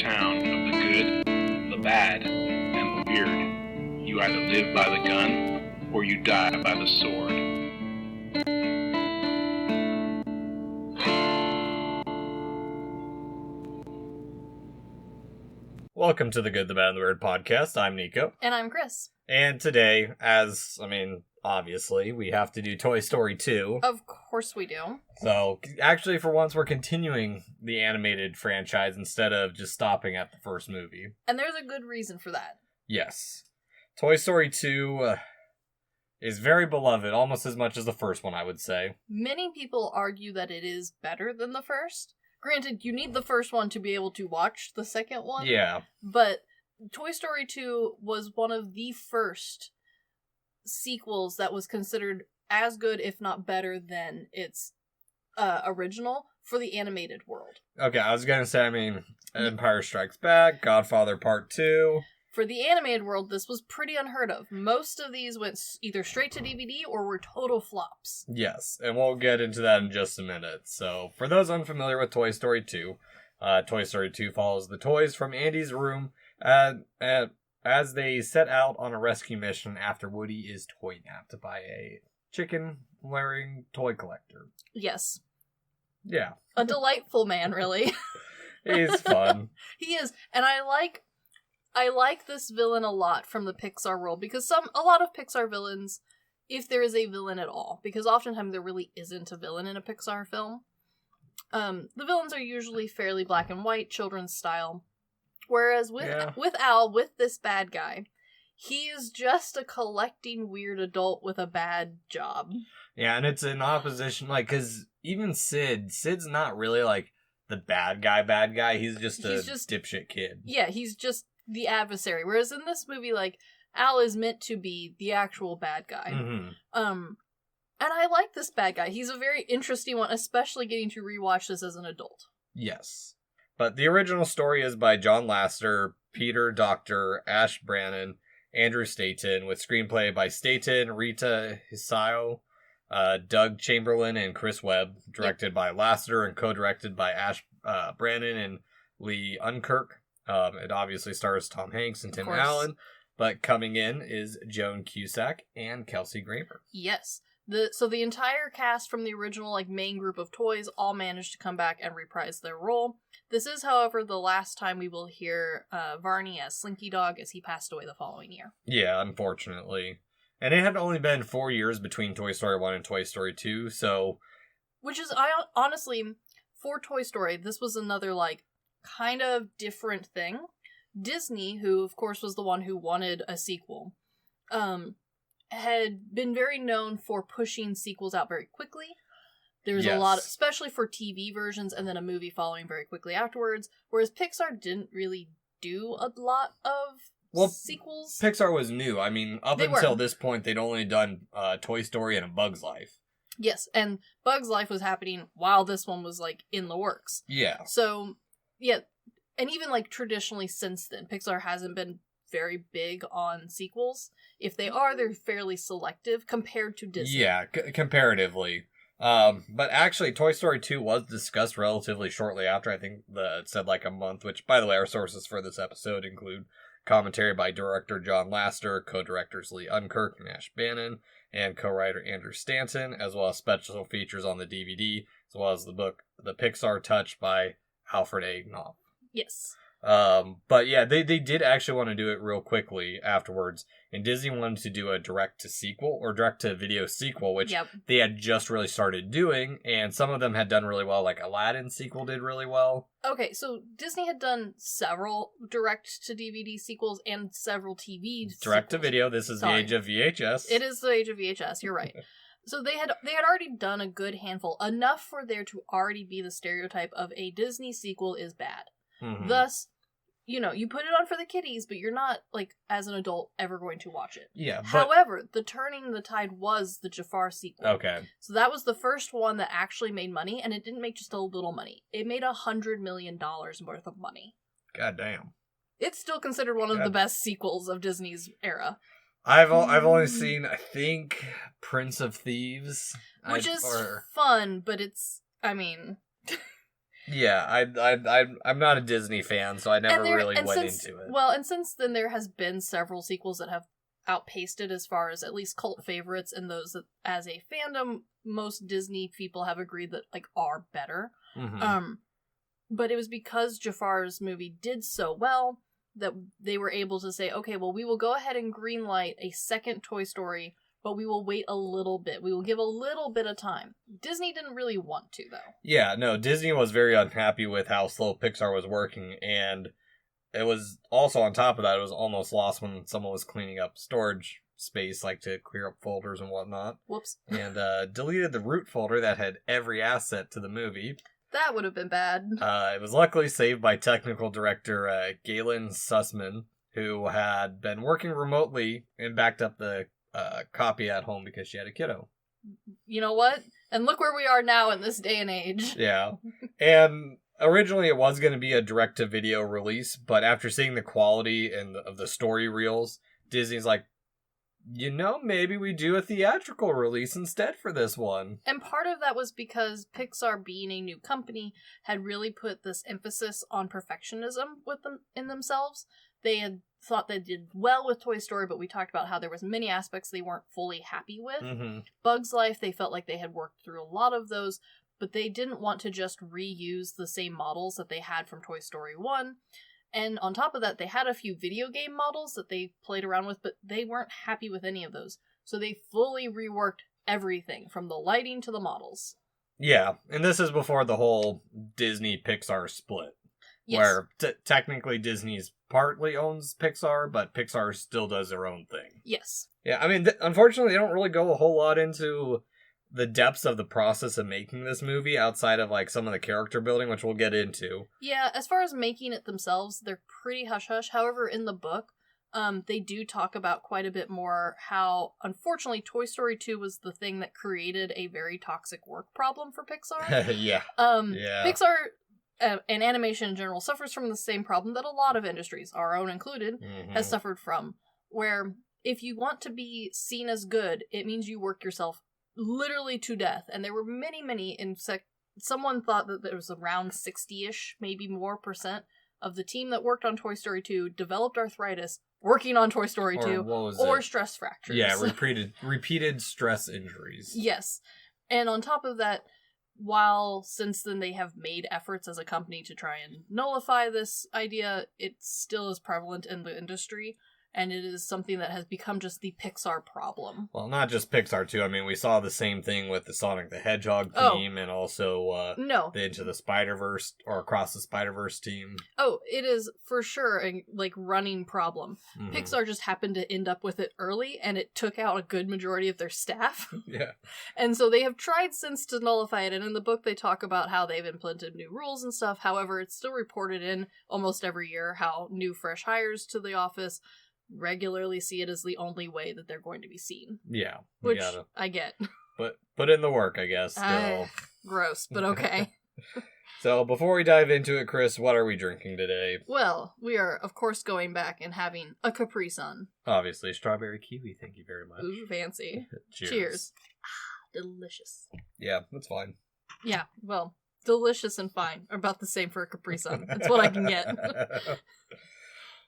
town of the good, the bad, and the weird. You either live by the gun, or you die by the sword. Welcome to the Good, the Bad, and the Weird podcast. I'm Nico. And I'm Chris. And today, obviously, we have to do Toy Story 2. Of course we do. So, actually, for once, we're continuing the animated franchise instead of just stopping at the first movie. And there's a good reason for that. Yes. Toy Story 2 is very beloved, almost as much as the first one, I would say. Many people argue that it is better than the first. Granted, you need the first one to be able to watch the second one. Yeah. But Toy Story 2 was one of the first sequels that was considered as good, if not better, than its original for the animated world. Okay, I was gonna say, Empire Strikes Back, Godfather Part 2... For the animated world, this was pretty unheard of. Most of these went either straight to DVD or were total flops. Yes, and we'll get into that in just a minute. So, for those unfamiliar with Toy Story 2, Toy Story 2 follows the toys from Andy's room as they set out on a rescue mission after Woody is toy-napped by a chicken-wearing toy collector. Yes. Yeah. A delightful man, really. He's fun. He is, and I like this villain a lot from the Pixar world, because a lot of Pixar villains, if there is a villain at all, because oftentimes there really isn't a villain in a Pixar film, the villains are usually fairly black and white, children's style. Whereas with Al, with this bad guy, he is just a collecting weird adult with a bad job. Yeah, and it's in opposition, because even Sid's not really, the bad guy. He's just a dipshit kid. Yeah, he's just the adversary, whereas in this movie, Al is meant to be the actual bad guy. Mm-hmm. And I like this bad guy. He's a very interesting one, especially getting to rewatch this as an adult. Yes. But the original story is by John Lasseter, Peter Docter, Ash Brannon, Andrew Staten, with screenplay by Staten, Rita Hisao, Doug Chamberlain, and Chris Webb, directed by Lasseter and co-directed by Ash Brannon and Lee Unkerk. It obviously stars Tom Hanks and Tim Allen, but coming in is Joan Cusack and Kelsey Grammer. Yes. So the entire cast from the original main group of toys all managed to come back and reprise their role. This is, however, the last time we will hear Varney as Slinky Dog, as he passed away the following year. Yeah, unfortunately. And it had only been 4 years between Toy Story 1 and Toy Story 2, so... Which is, honestly, for Toy Story, this was another, kind of different thing. Disney, who of course was the one who wanted a sequel, had been very known for pushing sequels out very quickly. There's a lot, especially for TV versions, and then a movie following very quickly afterwards, whereas Pixar didn't really do a lot of sequels. Pixar was new. Until this point, they'd only done Toy Story and A Bug's Life. Yes, and Bug's Life was happening while this one was, in the works. Yeah. So... yeah, and even traditionally since then, Pixar hasn't been very big on sequels. If they are, they're fairly selective compared to Disney. Yeah, comparatively. But actually, Toy Story 2 was discussed relatively shortly after. I think it said a month, which, by the way, our sources for this episode include commentary by director John Lasseter, co-directors Lee Unkerk and Ash Brannon, and co-writer Andrew Stanton, as well as special features on the DVD, as well as the book The Pixar Touch by Alfred A. Knopf. Yes. But yeah, they did actually want to do it real quickly afterwards, and Disney wanted to do a direct-to-video sequel, which they had just really started doing, and some of them had done really well, Aladdin sequel did really well. Okay, so Disney had done several direct-to-DVD sequels and several TV Direct-to-video, this is the age of VHS. It is the age of VHS, you're right. So they had already done a good handful, enough for there to already be the stereotype of a Disney sequel is bad. Mm-hmm. Thus, you put it on for the kiddies, but you're not, as an adult, ever going to watch it. Yeah, However, the turning the tide was the Jafar sequel. Okay. So that was the first one that actually made money, and it didn't make just a little money. It made $100 million worth of money. God damn. It's still considered one of the best sequels of Disney's era. I've only seen, I think, Prince of Thieves. Which is fun, but it's, Yeah, I'm not a Disney fan, so I never really went into it. Well, and since then there has been several sequels that have outpaced it as far as at least cult favorites, and those that, as a fandom, most Disney people have agreed that like are better. Mm-hmm. But it was because Jafar's movie did so well that they were able to say, okay, well, we will go ahead and greenlight a second Toy Story, but we will wait a little bit. We will give a little bit of time. Disney didn't really want to, though. Yeah, no, Disney was very unhappy with how slow Pixar was working, and it was also, on top of that, it was almost lost when someone was cleaning up storage space, like to clear up folders and whatnot. Whoops. And deleted the root folder that had every asset to the movie. That would have been bad. It was luckily saved by technical director Galen Sussman, who had been working remotely and backed up the copy at home because she had a kiddo. You know what? And look where we are now in this day and age. Yeah. And originally it was going to be a direct-to-video release, but after seeing the quality of the story reels, Disney's like, maybe we do a theatrical release instead for this one. And part of that was because Pixar, being a new company, had really put this emphasis on perfectionism with them in themselves. They had thought they did well with Toy Story, but we talked about how there was many aspects they weren't fully happy with. Mm-hmm. Bug's Life, they felt like they had worked through a lot of those, but they didn't want to just reuse the same models that they had from Toy Story 1. And on top of that, they had a few video game models that they played around with, but they weren't happy with any of those. So they fully reworked everything, from the lighting to the models. Yeah, and this is before the whole Disney-Pixar split. Yes. Where technically Disney's partly owns Pixar, but Pixar still does their own thing. Yes. Yeah, I mean, unfortunately, they don't really go a whole lot into the depths of the process of making this movie outside of like some of the character building, which we'll get into. Yeah, as far as making it themselves, they're pretty hush-hush. However, in the book, they do talk about quite a bit more how, unfortunately, Toy Story 2 was the thing that created a very toxic work problem for Pixar. Yeah. Pixar and animation in general suffers from the same problem that a lot of industries, our own included, has suffered from, where if you want to be seen as good, it means you work yourself literally to death. And there were many someone thought that there was around 60-ish, maybe more % of the team that worked on Toy Story 2 developed arthritis working on Toy Story 2 or stress fractures. Yeah, repeated stress injuries. Yes. And on top of that, while since then they have made efforts as a company to try and nullify this idea, it still is prevalent in the industry. And it is something that has become just the Pixar problem. Well, not just Pixar, too. I mean, we saw the same thing with the Sonic the Hedgehog team and also the Into the Spider-Verse or Across the Spider-Verse team. Oh, it is for sure a running problem. Mm-hmm. Pixar just happened to end up with it early, and it took out a good majority of their staff. Yeah. And so they have tried since to nullify it, and in the book they talk about how they've implemented new rules and stuff. However, it's still reported in almost every year how new fresh hires to the office regularly see it as the only way that they're going to be seen. Yeah. Which I get. But put in the work, I guess, still. Gross, but okay. So, before we dive into it, Chris, what are we drinking today? Well, we are, of course, going back and having a Capri Sun. Obviously, strawberry kiwi, thank you very much. Ooh, fancy. Cheers. Delicious. Yeah, that's fine. Yeah, well, delicious and fine are about the same for a Capri Sun. That's what I can get.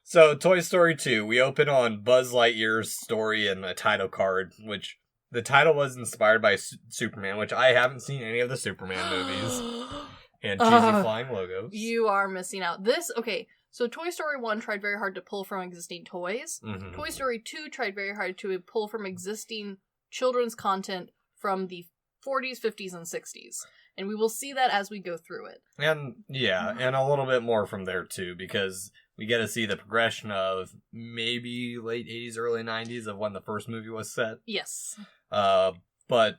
So, Toy Story 2, we open on Buzz Lightyear's story and a title card, which the title was inspired by Superman, which I haven't seen any of the Superman movies, and cheesy flying logos. You are missing out. So Toy Story 1 tried very hard to pull from existing toys. Mm-hmm. Toy Story 2 tried very hard to pull from existing children's content from the 40s, 50s, and 60s. And we will see that as we go through it. And, yeah, and a little bit more from there, too, because we get to see the progression of maybe late 80s, early 90s of when the first movie was set. Yes. But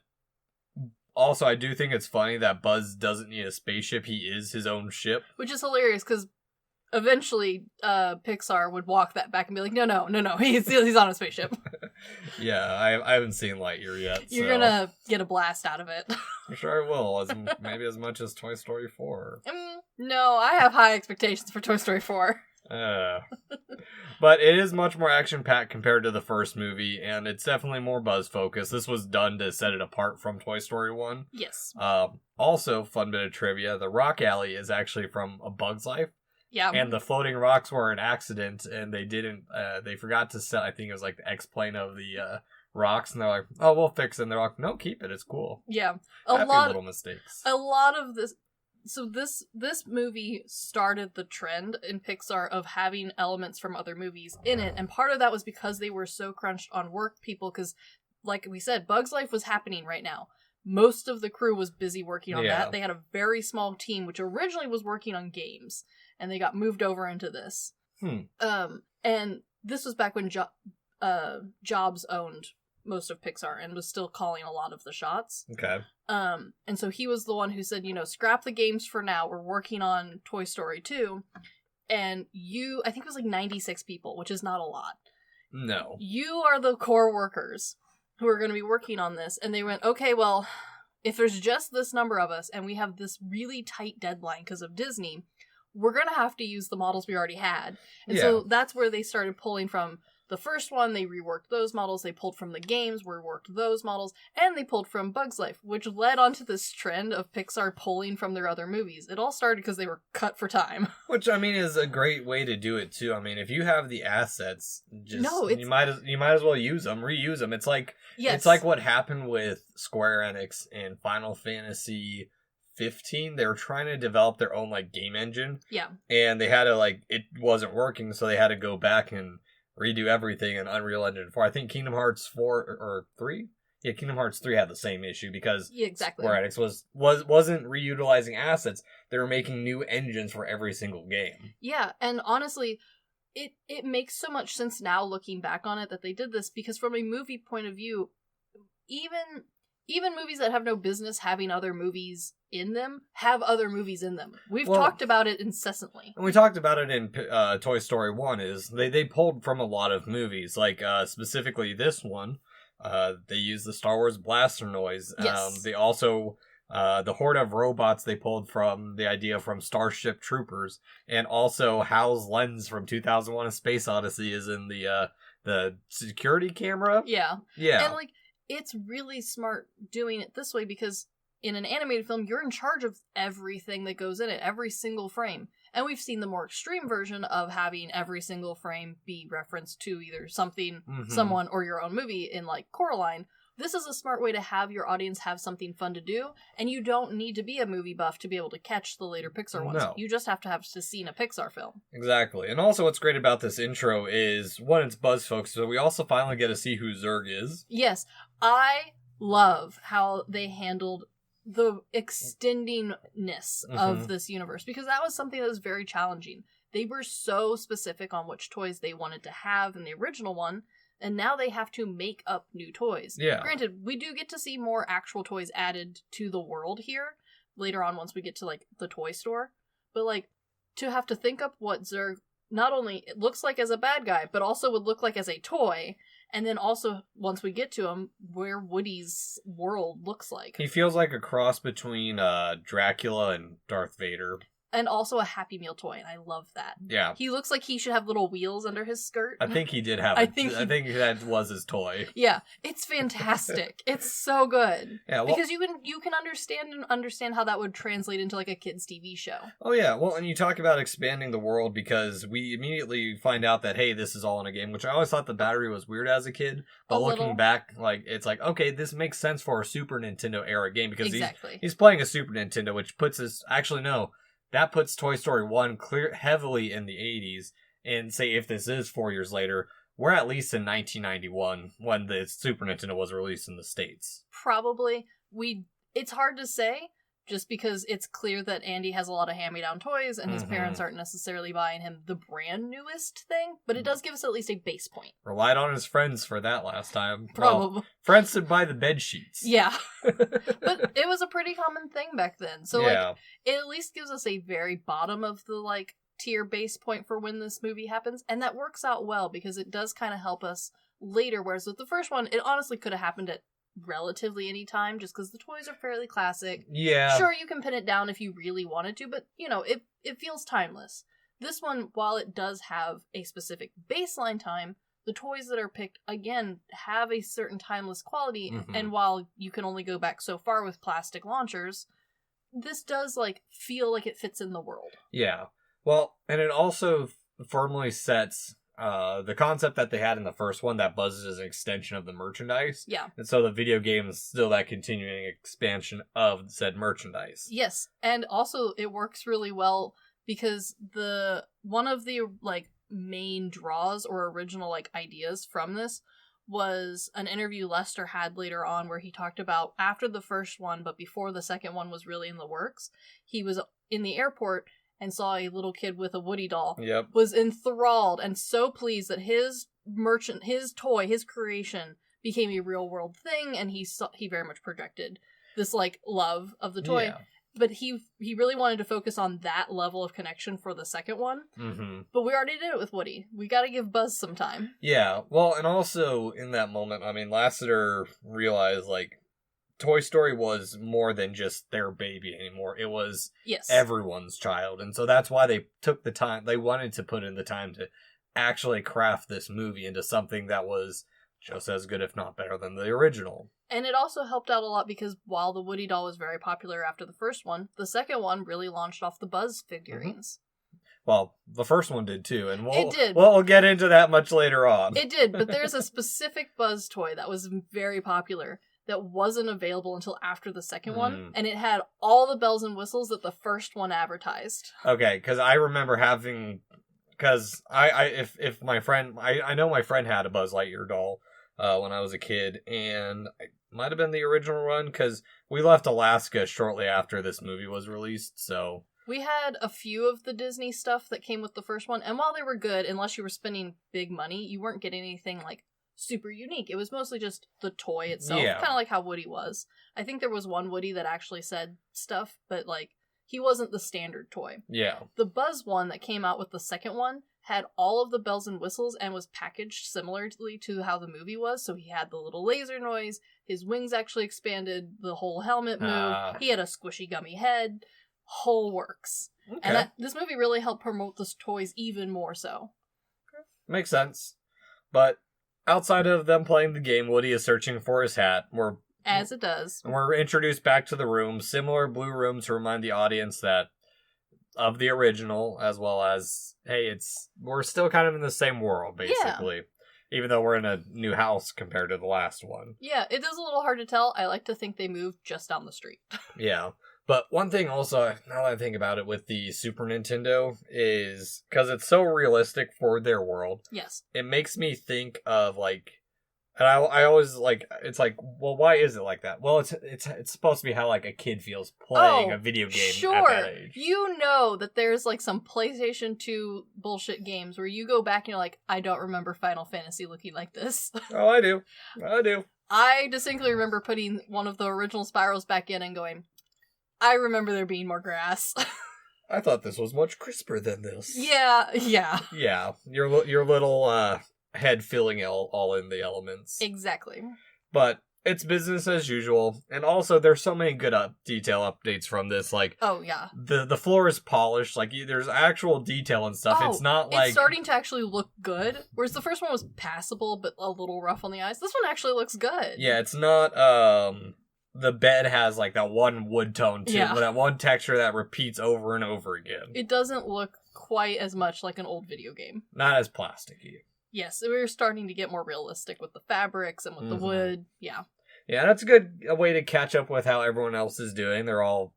also, I do think it's funny that Buzz doesn't need a spaceship. He is his own ship. Which is hilarious, because eventually Pixar would walk that back and be like, no, he's on a spaceship. Yeah, I haven't seen Lightyear yet. You're gonna get a blast out of it. I'm sure I will, maybe as much as Toy Story 4. No, I have high expectations for Toy Story 4. But it is much more action-packed compared to the first movie, and it's definitely more buzz-focused. This was done to set it apart from Toy Story 1. Yes. Also, fun bit of trivia, the rock alley is actually from A Bug's Life. Yeah. And the floating rocks were an accident, and they forgot to set, I think it was like the X-plane of the rocks, and they're like, oh, we'll fix it. And they're like, no, keep it, it's cool. Yeah. Happy little mistakes. A lot of this... So this movie started the trend in Pixar of having elements from other movies in it, and part of that was because they were so crunched on work people, because, like we said, Bug's Life was happening right now. Most of the crew was busy working on that. They had a very small team, which originally was working on games, and they got moved over into this. And this was back when Jobs owned most of Pixar and was still calling a lot of the shots. Okay. And so he was the one who said, scrap the games for now. We're working on Toy Story 2. And I think it was like 96 people, which is not a lot. No. You are the core workers who are going to be working on this. And they went, okay, well, if there's just this number of us and we have this really tight deadline because of Disney, we're going to have to use the models we already had. And so that's where they started pulling from. The first one, they reworked those models, they pulled from the games, reworked those models, and they pulled from Bug's Life, which led onto this trend of Pixar pulling from their other movies. It all started because they were cut for time. Which, I mean, is a great way to do it, too. I mean, if you have the assets, you might as well use them, reuse them. It's like, It's like what happened with Square Enix and Final Fantasy 15. They were trying to develop their own, game engine. Yeah. And they had to, it wasn't working, so they had to go back and redo everything in Unreal Engine 4. I think Kingdom Hearts 4 or 3? Yeah, Kingdom Hearts 3 had the same issue because Square Enix wasn't reutilizing assets. They were making new engines for every single game. Yeah, and honestly, it makes so much sense now looking back on it that they did this, because from a movie point of view, even movies that have no business having other movies in them have other movies in them. We've talked about it incessantly. And we talked about it in Toy Story 1, is they pulled from a lot of movies. Specifically this one, they used the Star Wars blaster noise. Yes. They also, the horde of robots they pulled from the idea from Starship Troopers. And also Hal's lens from 2001: A Space Odyssey is in the security camera. Yeah. Yeah. And, it's really smart doing it this way, because in an animated film, you're in charge of everything that goes in it, every single frame. And we've seen the more extreme version of having every single frame be referenced to either something, someone, or your own movie in, Coraline. This is a smart way to have your audience have something fun to do, and you don't need to be a movie buff to be able to catch the later Pixar ones. No. You just have to have seen a Pixar film. Exactly. And also what's great about this intro is, one, it's buzz-focused, so we also finally get to see who Zurg is. Yes. I love how they handled the extendingness of this universe, because that was something that was very challenging. They were so specific on which toys they wanted to have in the original one, and now they have to make up new toys. Yeah. Granted, we do get to see more actual toys added to the world here later on once we get to, the toy store. But, to have to think up what Zurg not only it looks like as a bad guy, but also would look like as a toy, and then also, once we get to him, where Woody's world looks like. He feels like a cross between Dracula and Darth Vader. And also a Happy Meal toy, and I love that. Yeah. He looks like he should have little wheels under his skirt. I think he did have I think that was his toy. Yeah, it's fantastic. It's so good. Yeah, well, because you can understand how that would translate into a kids' TV show. Oh yeah, well, and you talk about expanding the world, because we immediately find out that, hey, this is all in a game, which I always thought the battery was weird as a kid, but looking back, it's okay, this makes sense for a Super Nintendo era game, because he's playing a Super Nintendo, which puts us, actually no, that puts Toy Story 1 heavily in the 80s, and say if this is 4 years later, we're at least in 1991 when the Super Nintendo was released in the States. Probably. It's hard to say, just because it's clear that Andy has a lot of hand-me-down toys, and his parents aren't necessarily buying him the brand newest thing, but it does give us at least a base point. Relied on his friends for that last time. Probably. Well, friends to buy the bed sheets. Yeah. But it was a pretty common thing back then. So, it at least gives us a very bottom of the, tier base point for when this movie happens, and that works out well, because it does kind of help us later, whereas with the first one, it honestly could have happened at relatively any time, just because the toys are fairly classic. Yeah. Sure, you can pin it down if you really wanted to, but, it feels timeless. This one, while it does have a specific baseline time, the toys that are picked, again, have a certain timeless quality, and while you can only go back so far with plastic launchers, this does, like, feel like it fits in the world. Yeah. Well, and it also firmly sets the concept that they had in the first one, that Buzz is an extension of the merchandise. Yeah. And so the video game is still that continuing expansion of said merchandise. Yes, and also it works really well because one of the, like, main draws or original, like, ideas from this was an interview Lester had later on where he talked about after the first one, but before the second one was really in the works, he was in the airport and saw a little kid with a Woody doll. Yep. Was enthralled and so pleased that his toy, his creation became a real world thing, and he very much projected this, like, love of the toy. Yeah. But he really wanted to focus on that level of connection for the second one. Mm-hmm. But we already did it with Woody. We got to give Buzz some time. Yeah. Well, and also in that moment, I mean, Lasseter realized, like, Toy Story was more than just their baby anymore. It was everyone's child. And so that's why they took the time. They wanted to put in the time to actually craft this movie into something that was just as good, if not better, than the original. And it also helped out a lot because while the Woody doll was very popular after the first one, the second one really launched off the Buzz figurines. Well, the first one did too, and it did. We'll get into that much later on. It did, but there's a specific Buzz toy that was very popular that wasn't available until after the second one, and it had all the bells and whistles that the first one advertised. Okay, because I remember having, because I know my friend had a Buzz Lightyear doll when I was a kid, and it might have been the original one, because we left Alaska shortly after this movie was released, so... We had a few of the Disney stuff that came with the first one, and while they were good, unless you were spending big money, you weren't getting anything, like, super unique. It was mostly just the toy itself, kind of like how Woody was. I think there was one Woody that actually said stuff, but, like, he wasn't the standard toy. Yeah. The Buzz one that came out with the second one had all of the bells and whistles and was packaged similarly to how the movie was. So he had the little laser noise, his wings actually expanded, the whole helmet moved, he had a squishy gummy head, whole works. Okay. And this movie really helped promote the toys even more so. Makes sense. But outside of them playing the game, Woody is searching for his hat. As it does. We're introduced back to the room, similar blue room to remind the audience that of the original, as well as, hey, we're still kind of in the same world, basically. Yeah. Even though we're in a new house compared to the last one. Yeah, it is a little hard to tell. I like to think they moved just down the street. Yeah. But one thing also, now that I think about it, with the Super Nintendo is, because it's so realistic for their world. Yes. It makes me think of, like, and I always, like, it's like, well, why is it like that? Well, it's supposed to be how, like, a kid feels playing a video game at that age. You know that there's, like, some PlayStation 2 bullshit games where you go back and you're like, I don't remember Final Fantasy looking like this. Oh, I do. I distinctly remember putting one of the original Spirals back in and going, I remember there being more grass. I thought this was much crisper than this. Yeah. Yeah, your little, head filling all in the elements. Exactly. But it's business as usual, and also there's so many good detail updates from this. Like, oh yeah, the floor is polished. Like, there's actual detail and stuff. It's not like it's starting to actually look good. Whereas the first one was passable, but a little rough on the eyes. This one actually looks good. Yeah, it's not. The bed has like that one wood tone to it, that one texture that repeats over and over again. It doesn't look quite as much like an old video game. Not as plasticky. Yes, we were starting to get more realistic with the fabrics and with the wood. Yeah. Yeah, that's a way to catch up with how everyone else is doing. They're all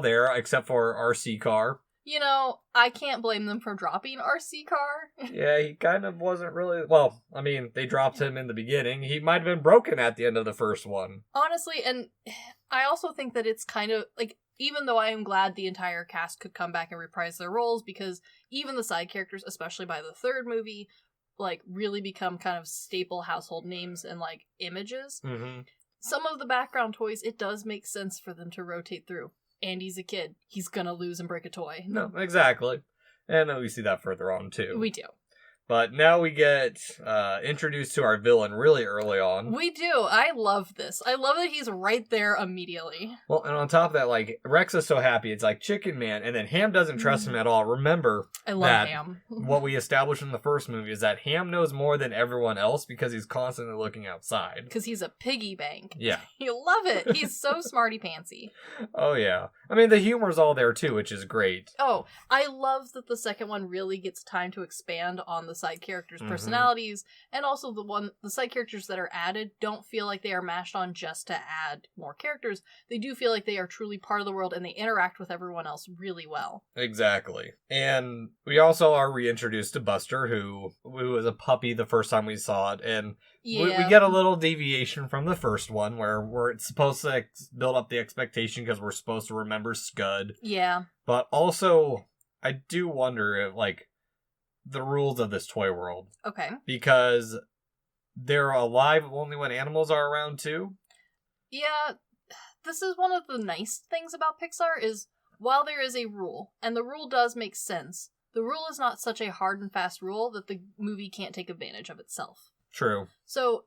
there except for RC Car. You know, I can't blame them for dropping RC Car. Yeah, he kind of wasn't really... Well, I mean, they dropped him in the beginning. He might have been broken at the end of the first one. Honestly, and I also think that it's kind of, like, even though I am glad the entire cast could come back and reprise their roles, because even the side characters, especially by the third movie, like, really become kind of staple household names and, like, images. Mm-hmm. Some of the background toys, it does make sense for them to rotate through. Andy's a kid. He's gonna lose and break a toy. No, exactly. And we see that further on, too. We do. But now we get introduced to our villain really early on. We do. I love this. I love that he's right there immediately. Well, and on top of that, like, Rex is so happy. It's like Chicken Man. And then Ham doesn't trust him at all. Remember, I love Ham. what we established in the first movie is that Ham knows more than everyone else because he's constantly looking outside. Because he's a piggy bank. Yeah. You love it. He's so smarty-pantsy. Oh, yeah. I mean, the humor's all there, too, which is great. Oh, I love that the second one really gets time to expand on the side characters' personalities, and also the side characters that are added don't feel like they are mashed on just to add more characters. They do feel like they are truly part of the world, and they interact with everyone else really well. Exactly. And we also are reintroduced to Buster, who was a puppy the first time we saw it, and we get a little deviation from the first one, where we're supposed to build up the expectation because we're supposed to remember Scud. Yeah. But also, I do wonder if, like, the rules of this toy world. Okay. Because they're alive only when animals are around, too. Yeah, this is one of the nice things about Pixar is, while there is a rule, and the rule does make sense, the rule is not such a hard and fast rule that the movie can't take advantage of itself. True. So,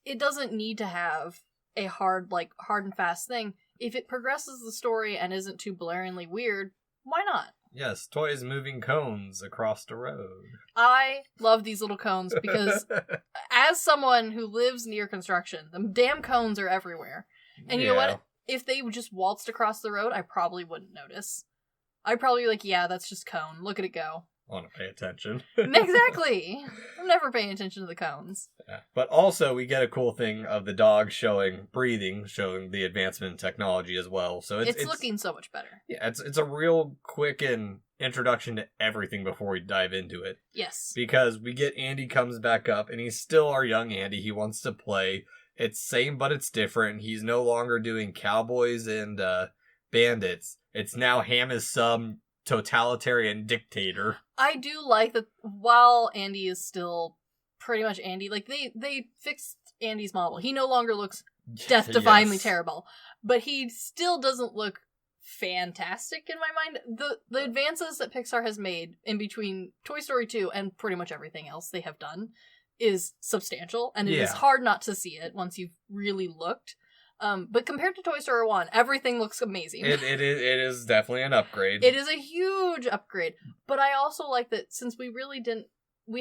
it doesn't need to have a hard and fast thing. If it progresses the story and isn't too blaringly weird, why not? Yes, toys moving cones across the road. I love these little cones because as someone who lives near construction, the damn cones are everywhere. And you know what? If they just waltzed across the road, I probably wouldn't notice. I'd probably be like, yeah, that's just cone. Look at it go. I want to pay attention. Exactly. I'm never paying attention to the cones. Yeah. But also, we get a cool thing of the dog breathing, showing the advancement in technology as well. So it's looking so much better. Yeah, it's a real quick introduction to everything before we dive into it. Yes. Because we get Andy comes back up, and he's still our young Andy. He wants to play. It's same, but it's different. He's no longer doing cowboys and bandits. It's now Ham is some totalitarian dictator. I do like that while Andy is still pretty much Andy, like they fixed Andy's model. He no longer looks death-defyingly terrible, but he still doesn't look fantastic in my mind. The advances that Pixar has made in between Toy Story 2 and pretty much everything else they have done is substantial, and it is hard not to see it once you've really looked. But compared to Toy Story 1, everything looks amazing. It is definitely an upgrade. It is a huge upgrade. But I also like that since we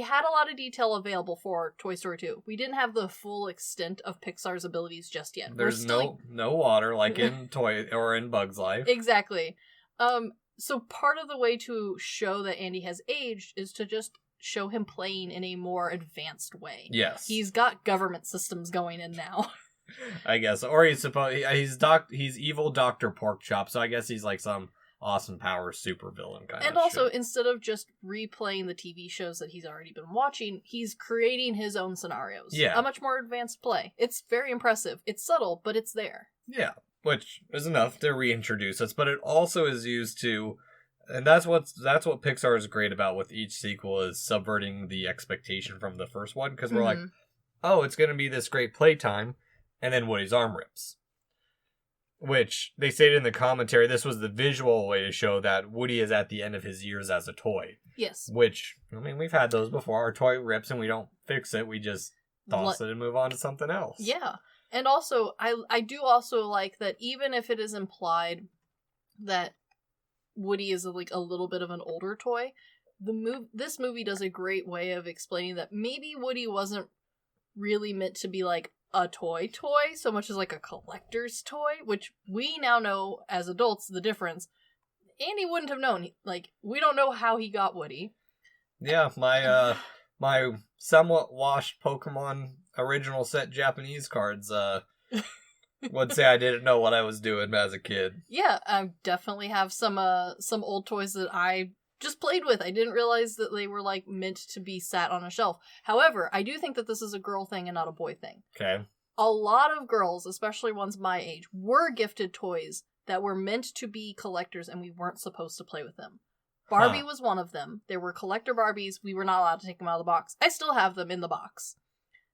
had a lot of detail available for Toy Story 2. We didn't have the full extent of Pixar's abilities just yet. There's no water like in Toy or in Bug's Life. Exactly. So part of the way to show that Andy has aged is to just show him playing in a more advanced way. Yes. He's got government systems going in now. I guess. Or he's evil Dr. Porkchop, so I guess he's like some Austin Powers supervillain kind of And also, shit. instead of just replaying the TV shows that he's already been watching, he's creating his own scenarios. Yeah. A much more advanced play. It's very impressive. It's subtle, but it's there. Yeah, which is enough to reintroduce us, but it also is used to, and that's what Pixar is great about with each sequel, is subverting the expectation from the first one, because we're like, oh, it's going to be this great playtime, and then Woody's arm rips. Which, they stated in the commentary, this was the visual way to show that Woody is at the end of his years as a toy. Yes. Which, I mean, we've had those before. Our toy rips and we don't fix it. We just toss it and move on to something else. Yeah. And also, I do also like that even if it is implied that Woody is like a little bit of an older toy, this movie does a great way of explaining that maybe Woody wasn't really meant to be like a toy so much as like a collector's toy, which we now know as adults the difference. Andy wouldn't have known. Like, we don't know how he got Woody. Yeah, my somewhat washed Pokemon original set Japanese cards would say I didn't know what I was doing as a kid. Yeah, I definitely have some old toys that I just played with. I didn't realize that they were like meant to be sat on a shelf. However, I do think that this is a girl thing and not a boy thing. Okay. A lot of girls, especially ones my age, were gifted toys that were meant to be collectors and we weren't supposed to play with them. Barbie was one of them. There were collector Barbies. We were not allowed to take them out of the box. I still have them in the box.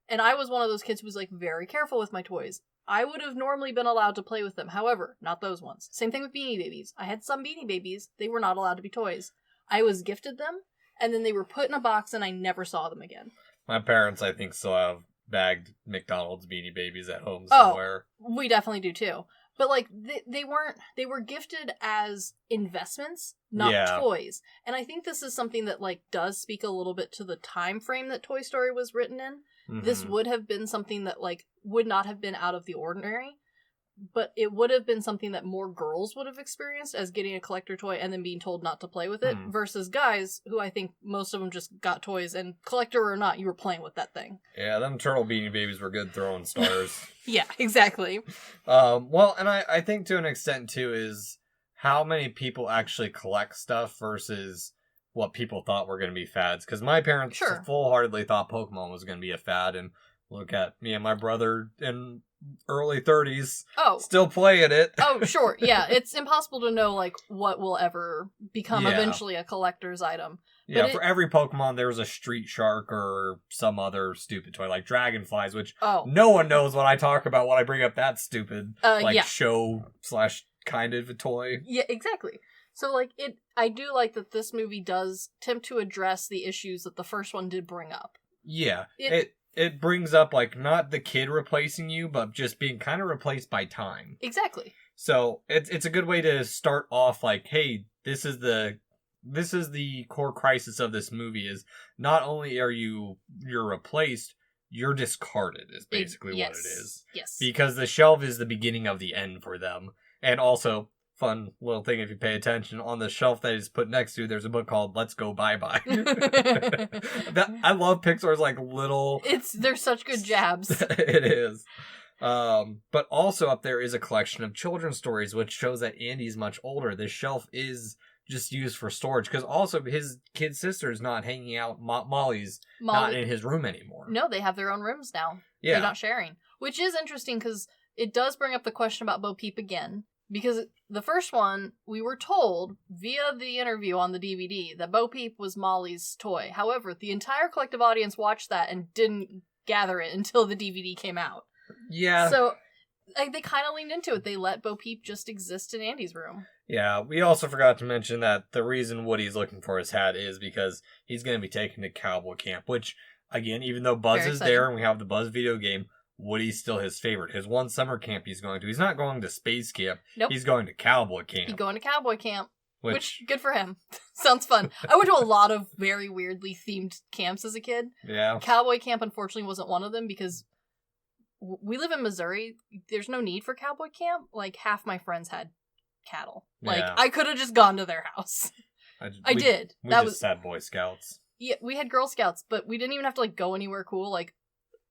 And I was one of those kids who was like very careful with my toys. I would have normally been allowed to play with them. However, not those ones. Same thing with Beanie Babies. I had some Beanie Babies. They were not allowed to be toys. I was gifted them, and then they were put in a box and I never saw them again. My parents, I think, still have bagged McDonald's Beanie Babies at home somewhere. Oh, we definitely do too. But like they were gifted as investments, not toys. And I think this is something that like does speak a little bit to the time frame that Toy Story was written in. Mm-hmm. This would have been something that like would not have been out of the ordinary, but it would have been something that more girls would have experienced as getting a collector toy and then being told not to play with it versus guys who I think most of them just got toys and collector or not, you were playing with that thing. Yeah, them turtle Beanie Babies were good throwing stars. Yeah, exactly. Well, and I think to an extent too is how many people actually collect stuff versus what people thought were going to be fads. Because my parents full-heartedly thought Pokemon was going to be a fad, and look at me and my brother in early 30s still playing it. Oh, sure. Yeah, it's impossible to know like what will ever become eventually a collector's item. Yeah, for every Pokemon there's a Street Shark or some other stupid toy like Dragonflies, which no one knows what I talk about when I bring up that stupid show / kind of a toy. Yeah, exactly. So like I do like that this movie does attempt to address the issues that the first one did bring up. Yeah. It brings up, like, not the kid replacing you, but just being kind of replaced by time. Exactly. So, it's a good way to start off, like, hey, this is the core crisis of this movie, is not only are you're replaced, you're discarded, is basically what it is. Yes. Because the shelf is the beginning of the end for them. And also, fun little thing if you pay attention, on the shelf that is put next to, there's a book called Let's Go Bye-Bye. I love Pixar's like little... They're such good jabs. It is. But also up there is a collection of children's stories, which shows that Andy's much older. This shelf is just used for storage, because also his kid sister's not hanging out. Molly's not in his room anymore. No, they have their own rooms now. Yeah. They're not sharing. Which is interesting, because it does bring up the question about Bo Peep again. Because the first one, we were told via the interview on the DVD that Bo Peep was Molly's toy. However, the entire collective audience watched that and didn't gather it until the DVD came out. Yeah. So they kind of leaned into it. They let Bo Peep just exist in Andy's room. Yeah, we also forgot to mention that the reason Woody's looking for his hat is because he's going to be taken to cowboy camp, which, again, even though Buzz is there and we have the Buzz video game, Woody's still his favorite. His one summer camp he's going to. He's not going to space camp. Nope. He's going to cowboy camp. He's going to cowboy camp. Which good for him. Sounds fun. I went to a lot of very weirdly themed camps as a kid. Yeah. Cowboy camp, unfortunately, wasn't one of them because we live in Missouri. There's no need for cowboy camp. Like, half my friends had cattle. Like, I could have just gone to their house. I did. We just had Boy Scouts. Yeah, we had Girl Scouts, but we didn't even have to, like, go anywhere cool. Like,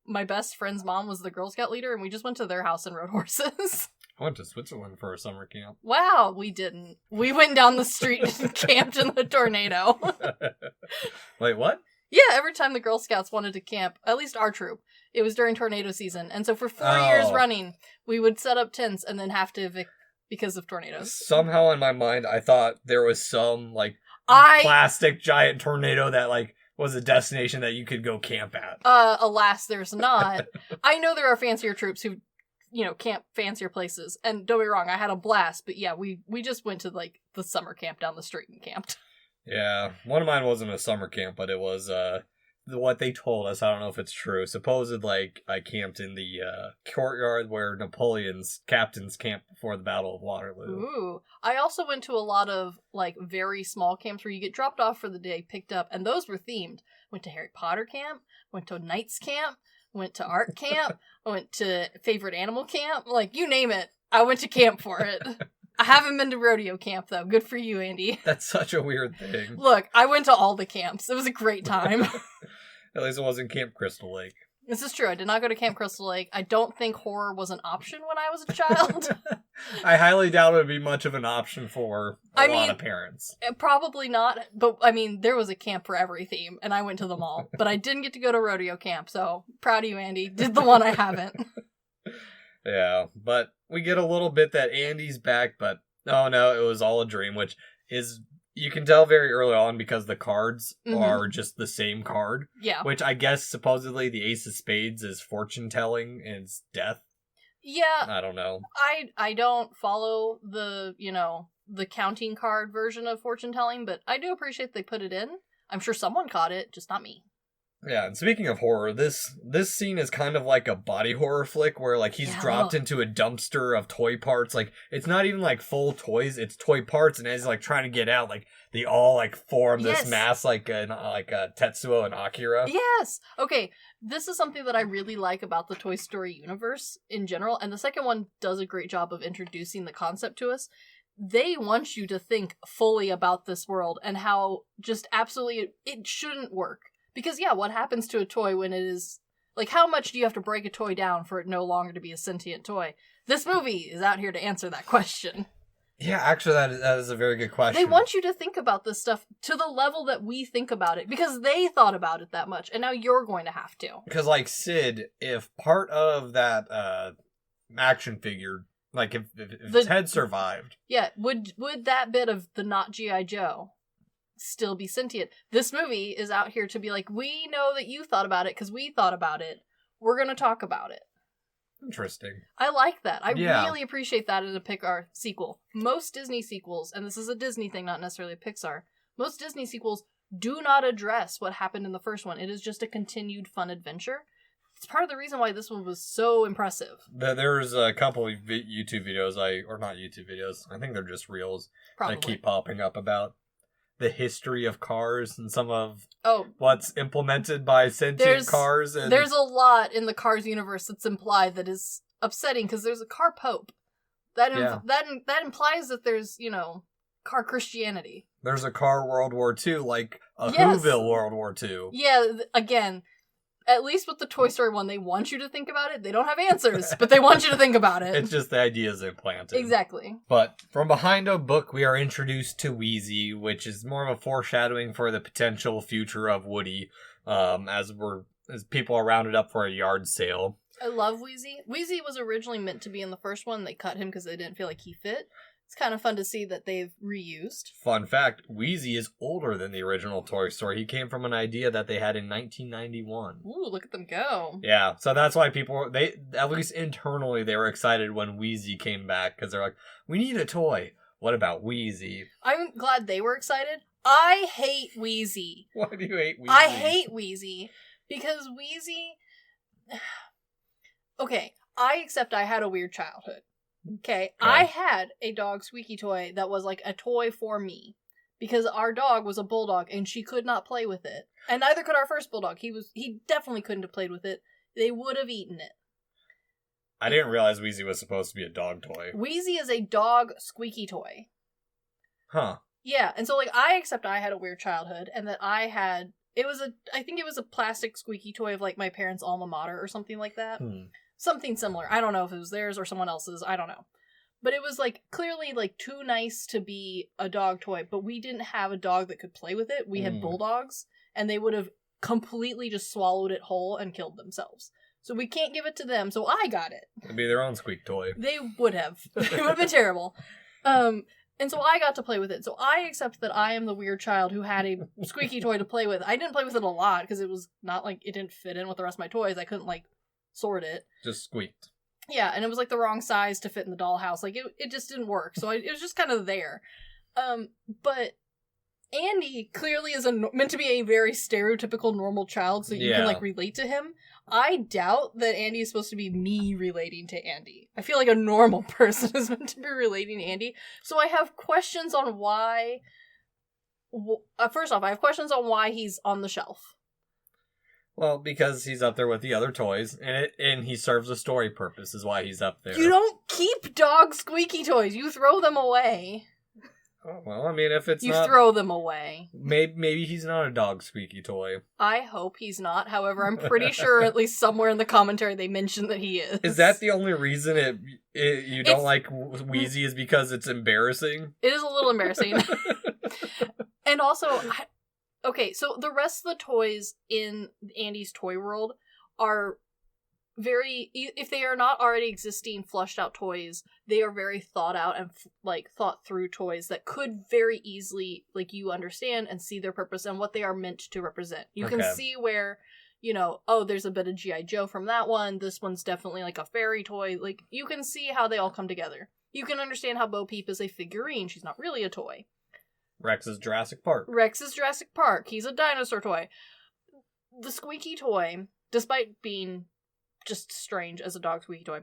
my best friend's mom was the Girl Scout leader, and we just went to their house and rode horses. I went to Switzerland for a summer camp. Wow, we didn't. We went down the street and camped in the tornado. Wait, what? Yeah, every time the Girl Scouts wanted to camp, at least our troop, it was during tornado season. And so for 4 years running, we would set up tents and then have to evict because of tornadoes. Somehow in my mind, I thought there was some, like, plastic giant tornado that, like, was a destination that you could go camp at. Alas, there's not. I know there are fancier troops who, camp fancier places. And don't be wrong, I had a blast. But yeah, we just went to, like, the summer camp down the street and camped. Yeah, one of mine wasn't a summer camp, but it was, what they told us. I don't know if it's true. Supposed, like, I camped in the courtyard where Napoleon's captains camped before the Battle of Waterloo. Ooh. I also went to a lot of, like, very small camps where you get dropped off for the day, picked up, and those were themed. Went to Harry Potter camp, went to Knights camp, went to art camp, I went to favorite animal camp. Like, you name it, I went to camp for it. I haven't been to rodeo camp, though. Good for you, Andy. That's such a weird thing. Look, I went to all the camps. It was a great time. At least it wasn't Camp Crystal Lake. This is true. I did not go to Camp Crystal Lake. I don't think horror was an option when I was a child. I highly doubt it would be much of an option for a lot of parents. Probably not. But, I mean, there was a camp for every theme, and I went to them all. But I didn't get to go to rodeo camp, so proud of you, Andy. Did the one I haven't. Yeah, but we get a little bit that Andy's back, but oh no, it was all a dream, which is... You can tell very early on because the cards are just the same card. Yeah. Which I guess supposedly the Ace of Spades is fortune telling and it's death. Yeah. I don't know. I don't follow the, the counting card version of fortune telling, but I do appreciate they put it in. I'm sure someone caught it, just not me. Yeah, and speaking of horror, this scene is kind of like a body horror flick where, like, he's dropped into a dumpster of toy parts. Like, it's not even, like, full toys, it's toy parts, and as he's, like, trying to get out, like, they all, like, form this mass like Tetsuo and Akira. Yes! Okay, this is something that I really like about the Toy Story universe in general, and the second one does a great job of introducing the concept to us. They want you to think fully about this world and how just absolutely it shouldn't work. Because, yeah, what happens to a toy when it is... Like, how much do you have to break a toy down for it no longer to be a sentient toy? This movie is out here to answer that question. Yeah, actually, that is a very good question. They want you to think about this stuff to the level that we think about it, because they thought about it that much, and now you're going to have to. Because, like, Sid, if part of that action figure, like, if its head survived... Yeah, would that bit of the not G.I. Joe... still be sentient? This movie is out here to be like, we know that you thought about it because we thought about it. We're going to talk about it. Interesting. I like that. I really appreciate that in a Pixar sequel. Most Disney sequels, and this is a Disney thing, not necessarily a Pixar, most Disney sequels do not address what happened in the first one. It is just a continued fun adventure. It's part of the reason why this one was so impressive. There's a couple of YouTube videos, or not YouTube videos, I think they're just reels that keep popping up about the history of cars and some of what's implemented by sentient cars. And there's a lot in the Cars universe that's implied that is upsetting, because there's a car pope. That implies that there's, car Christianity. There's a car World War II, like a Whoville World War II. Yeah, again, at least with the Toy Story one, they want you to think about it. They don't have answers, but they want you to think about it. It's just the ideas implanted. Exactly. But from behind a book, we are introduced to Wheezy, which is more of a foreshadowing for the potential future of Woody, as people are rounded up for a yard sale. I love Wheezy. Wheezy was originally meant to be in the first one. They cut him because they didn't feel like he fit. It's kind of fun to see that they've reused. Fun fact, Wheezy is older than the original Toy Story. He came from an idea that they had in 1991. Ooh, look at them go. Yeah, so that's why people, at least internally, they were excited when Wheezy came back, because they're like, we need a toy. What about Wheezy? I'm glad they were excited. I hate Wheezy. Why do you hate Wheezy? I hate Wheezy because Wheezy... Okay, I accept I had a weird childhood. Okay, I had a dog squeaky toy that was like a toy for me, because our dog was a bulldog and she could not play with it, and neither could our first bulldog. He definitely couldn't have played with it. They would have eaten it. I didn't realize Wheezy was supposed to be a dog toy. Wheezy is a dog squeaky toy. Huh. Yeah, and so like I accept I had a weird childhood, and that I think it was a plastic squeaky toy of like my parents' alma mater or something like that. Something similar. I don't know if it was theirs or someone else's. I don't know. But it was like clearly like too nice to be a dog toy, but we didn't have a dog that could play with it. We had bulldogs, and they would have completely just swallowed it whole and killed themselves. So we can't give it to them, so I got it. It'd be their own squeak toy. They would have. It would have been terrible. And so I got to play with it. So I accept that I am the weird child who had a squeaky toy to play with. I didn't play with it a lot because it was not like it didn't fit in with the rest of my toys. I couldn't like sort it. Just squeaked. Yeah, and it was like the wrong size to fit in the dollhouse. Like it just didn't work. So it was just kind of there. But Andy clearly is meant to be a very stereotypical normal child, so you can like relate to him. I doubt that Andy is supposed to be me relating to Andy. I feel like a normal person is meant to be relating to Andy. So I have questions on why... first off, I have questions on why he's on the shelf. Well, because he's up there with the other toys, and he serves a story purpose is why he's up there. You don't keep dog squeaky toys. You throw them away. Oh, well, I mean, if it's you not... You throw them away. Maybe he's not a dog squeaky toy. I hope he's not. However, I'm pretty sure at least somewhere in the commentary they mentioned that he is. Is that the only reason you don't like Wheezy is because it's embarrassing? It is a little embarrassing. And also... Okay, so the rest of the toys in Andy's toy world are very, if they are not already existing flushed out toys, they are very thought out and thought through toys that could very easily you understand and see their purpose and what they are meant to represent. You can see where, there's a bit of G.I. Joe from that one. This one's definitely like a fairy toy. Like, you can see how they all come together. You can understand how Bo Peep is a figurine. She's not really a toy. Rex's Jurassic Park. Rex's Jurassic Park. He's a dinosaur toy. The squeaky toy, despite being just strange as a dog squeaky toy,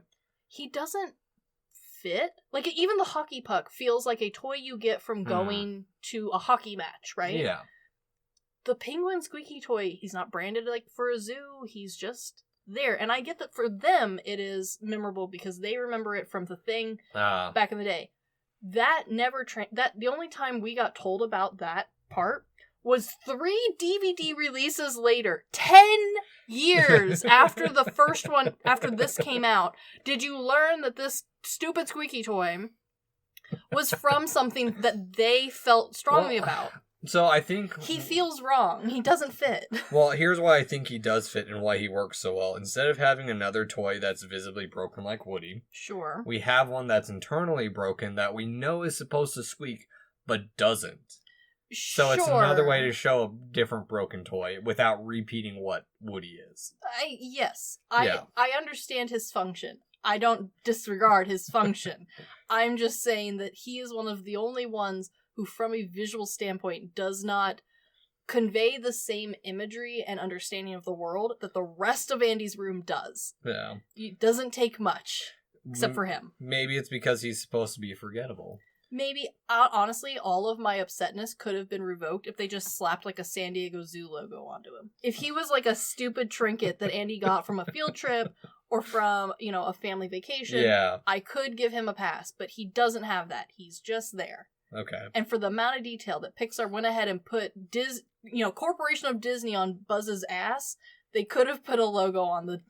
he doesn't fit. Like, even the hockey puck feels like a toy you get from going to a hockey match, right? Yeah. The penguin squeaky toy, he's not branded like for a zoo. He's just there. And I get that for them it is memorable because they remember it from the thing back in the day. That never the only time we got told about that part was 3 DVD releases later, 10 years after the first one, after this came out, did you learn that this stupid squeaky toy was from something that they felt strongly about. So I think... He feels wrong. He doesn't fit. Well, here's why I think he does fit and why he works so well. Instead of having another toy that's visibly broken like Woody, sure, we have one that's internally broken that we know is supposed to squeak, but doesn't. So it's another way to show a different broken toy without repeating what Woody is. I understand his function. I don't disregard his function. I'm just saying that he is one of the only ones who, from a visual standpoint, does not convey the same imagery and understanding of the world that the rest of Andy's room does. Yeah. It doesn't take much, except for him. Maybe it's because he's supposed to be forgettable. Maybe, honestly, all of my upsetness could have been revoked if they just slapped, like, a San Diego Zoo logo onto him. If he was, like, a stupid trinket that Andy got from a field trip or from, a family vacation, I could give him a pass, but he doesn't have that. He's just there. Okay. And for the amount of detail that Pixar went ahead and put Corporation of Disney on Buzz's ass, they could have put a logo on the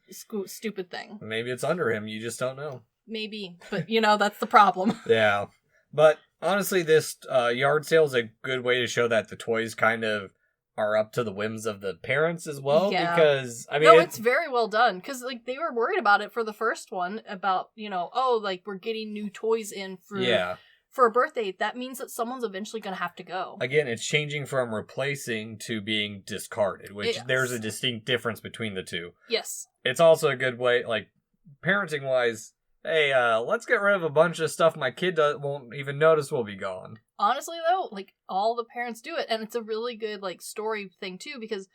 stupid thing. Maybe it's under him, you just don't know. Maybe, but, that's the problem. Yeah. But honestly, this yard sale is a good way to show that the toys kind of are up to the whims of the parents as well. Yeah. Because, it's very well done. Because, they were worried about it for the first one. About, we're getting new toys in for a birthday. That means that someone's eventually going to have to go. Again, it's changing from replacing to being discarded. Which, there's a distinct difference between the two. Yes. It's also a good way, parenting-wise... Hey, let's get rid of a bunch of stuff my kid won't even notice will be gone. Honestly, though, all the parents do it, and it's a really good, story thing, too, because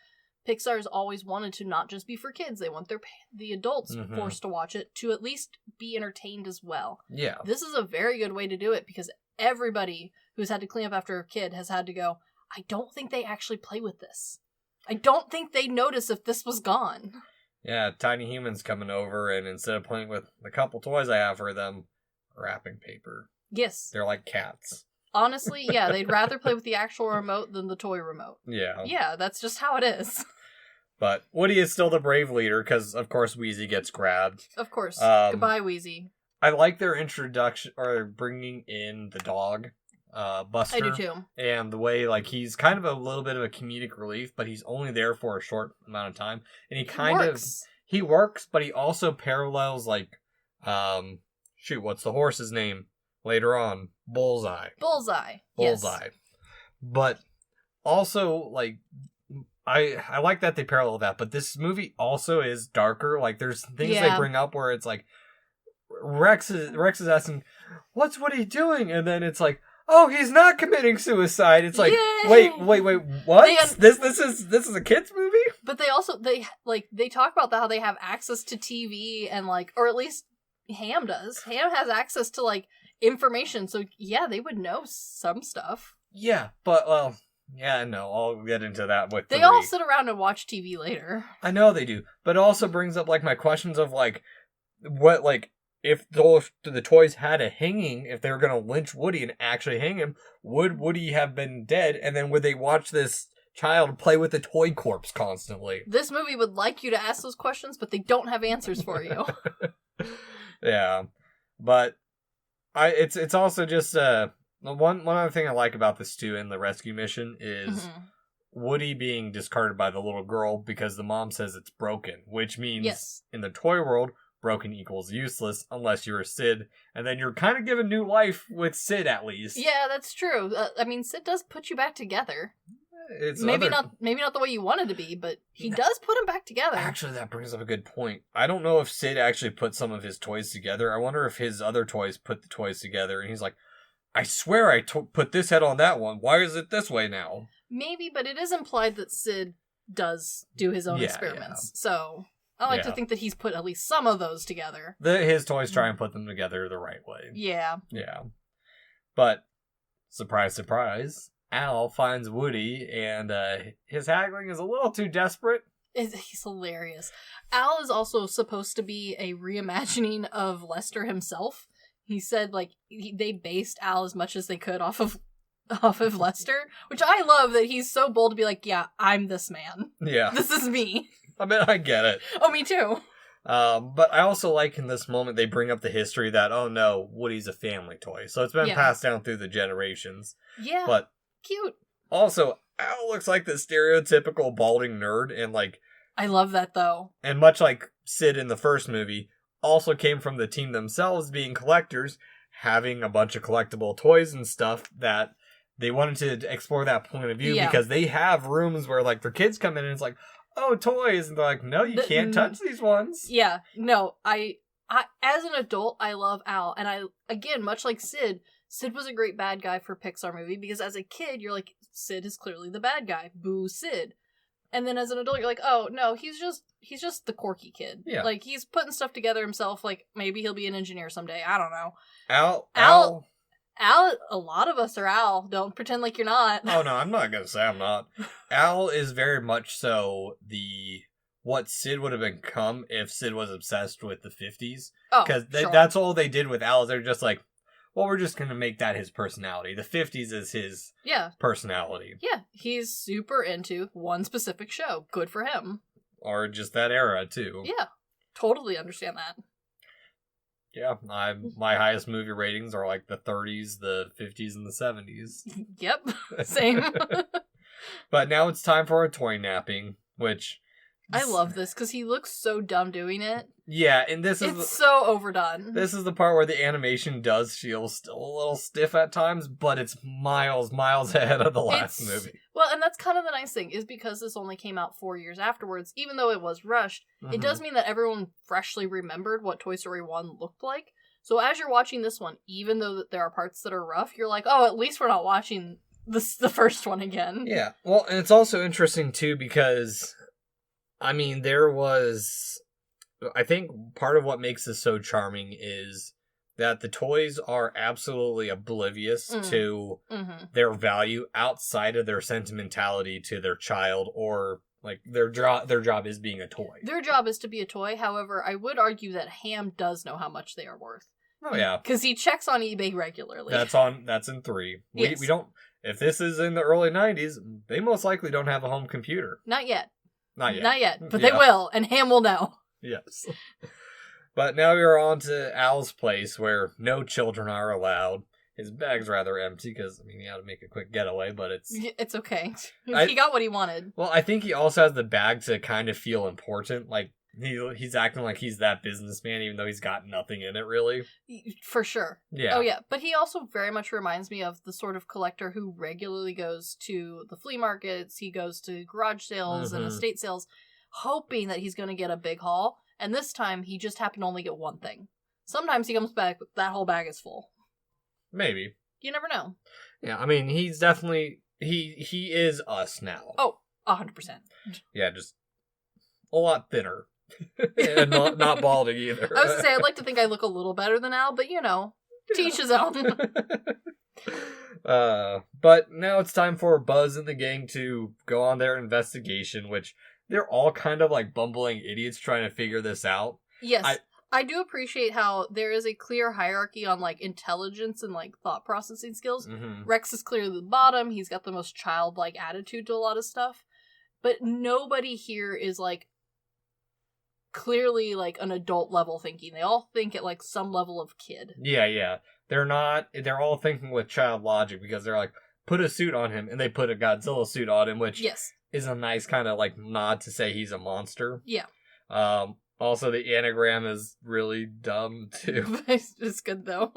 Pixar's always wanted to not just be for kids. They want the adults forced to watch it to at least be entertained as well. Yeah. This is a very good way to do it, because everybody who's had to clean up after a kid has had to go, I don't think they actually play with this. I don't think they'd notice if this was gone. Yeah, tiny humans coming over, and instead of playing with the couple toys I have for them, wrapping paper. Yes. They're like cats. Honestly, yeah, they'd rather play with the actual remote than the toy remote. Yeah. Yeah, that's just how it is. But Woody is still the brave leader, because, of course, Wheezy gets grabbed. Of course. Goodbye, Wheezy. I like their introduction, or bringing in the dog. Buster. I do too. And the way, he's kind of a little bit of a comedic relief, but he's only there for a short amount of time. And he works, but he also parallels, what's the horse's name? Later on. Bullseye. Yes. But also, I like that they parallel that, but this movie also is darker. There's things they bring up where it's Rex is asking, what's Woody doing? And then it's oh, he's not committing suicide. It's Yay! wait, what? This is a kid's movie? But they also, they talk about how they have access to TV and, or at least Ham does. Ham has access to, information, so, yeah, they would know some stuff. Yeah, but, I'll get into that with They all sit around and watch TV later. I know they do, but it also brings up, my questions of, what, if the toys had a hanging, if they were going to lynch Woody and actually hang him, would Woody have been dead? And then would they watch this child play with the toy corpse constantly? This movie would like you to ask those questions, but they don't have answers for you. Yeah. But it's also just one other thing I like about this too in the rescue mission is Woody being discarded by the little girl because the mom says it's broken, which means in the toy world, broken equals useless unless you're Sid, and then you're kind of given new life with Sid at least. Yeah, that's true. Sid does put you back together. It's maybe not the way you wanted to be, but he does put him back together. Actually, that brings up a good point. I don't know if Sid actually put some of his toys together. I wonder if his other toys put the toys together, and he's like, I swear I put this head on that one. Why is it this way now? Maybe, but it is implied that Sid does do his own experiments. So I like to think that he's put at least some of those together. His toys try and put them together the right way. Yeah. Yeah. But, surprise, surprise, Al finds Woody, and his haggling is a little too desperate. He's hilarious. Al is also supposed to be a reimagining of Lester himself. He said, like, they based Al as much as they could off of Lester, which I love that he's so bold to be like, yeah, I'm this man. Yeah. This is me. I mean, I get it. Oh, me too. But I also like in this moment they bring up the history that, oh no, Woody's a family toy. So it's been passed down through the generations. Yeah. But cute. Also, Al looks like the stereotypical balding nerd, and like... I love that, though. And much like Sid in the first movie, also came from the team themselves being collectors, having a bunch of collectible toys and stuff that they wanted to explore that point of view because they have rooms where like their kids come in and it's like, oh, toys, and they're like, no, you can't touch these ones. Yeah, no, I as an adult, I love Al, and again, much like Sid was a great bad guy for Pixar movie because as a kid, you're like, Sid is clearly the bad guy. Boo, Sid. And then as an adult, you're like, oh, no, he's just the quirky kid. Yeah. Like, he's putting stuff together himself. Like, maybe he'll be an engineer someday. I don't know. Al, a lot of us are Al. Don't pretend like you're not. Oh, no, I'm not going to say I'm not. Al is very much so what Sid would have become if Sid was obsessed with the 50s. Oh, because that's all they did with Al. They're just like, well, we're just going to make that his personality. The 50s is his personality. Yeah, he's super into one specific show. Good for him. Or just that era, too. Yeah, totally understand that. Yeah, my highest movie ratings are like the 30s, the 50s, and the 70s. Yep, same. But now it's time for a toy napping, which... I love this because he looks so dumb doing it. Yeah, and it's so overdone. This is the part where the animation does feel still a little stiff at times, but it's miles ahead of the last movie. Well, and that's kind of the nice thing, is because this only came out 4 years afterwards, even though it was rushed, it does mean that everyone freshly remembered what Toy Story 1 looked like. So as you're watching this one, even though there are parts that are rough, you're like, oh, at least we're not watching the first one again. Yeah, well, and it's also interesting, too, because... I mean, I think part of what makes this so charming is that the toys are absolutely oblivious to their value outside of their sentimentality to their child, or like their job is being a toy. Their job is to be a toy. However, I would argue that Ham does know how much they are worth. Oh yeah, because he checks on eBay regularly. That's in 3. Yes. We don't. If this is in the early 90s, they most likely don't have a home computer. Not yet. Not yet, but they will, and Ham will know. Yes. But now we're on to Al's place, where no children are allowed. His bag's rather empty, because, I mean, he had to make a quick getaway, but it's okay. He got what he wanted. Well, I think he also has the bag to kind of feel important, like, he's acting like he's that businessman, even though he's got nothing in it, really. For sure. Yeah. Oh, yeah. But he also very much reminds me of the sort of collector who regularly goes to the flea markets, he goes to garage sales and estate sales, hoping that he's going to get a big haul. And this time, he just happened to only get one thing. Sometimes he comes back, that whole bag is full. Maybe. You never know. Yeah, I mean, he's definitely... He is us now. Oh, 100%. Yeah, just a lot thinner. And not balding either. I was going to say, I'd like to think I look a little better than Al, but to each his own. But now it's time for Buzz and the gang to go on their investigation, which they're all kind of like bumbling idiots trying to figure this out. Yes. I do appreciate how there is a clear hierarchy on like intelligence and like thought processing skills. Rex is clearly the bottom. He's got the most childlike attitude to a lot of stuff. But nobody here is like clearly like an adult level thinking. They all think at like some level of kid. Yeah. They're all thinking with child logic, because they're like, put a suit on him, and they put a Godzilla suit on him, which is a nice kind of like nod to say he's a monster. Yeah. Also, the anagram is really dumb, too. It's good, though.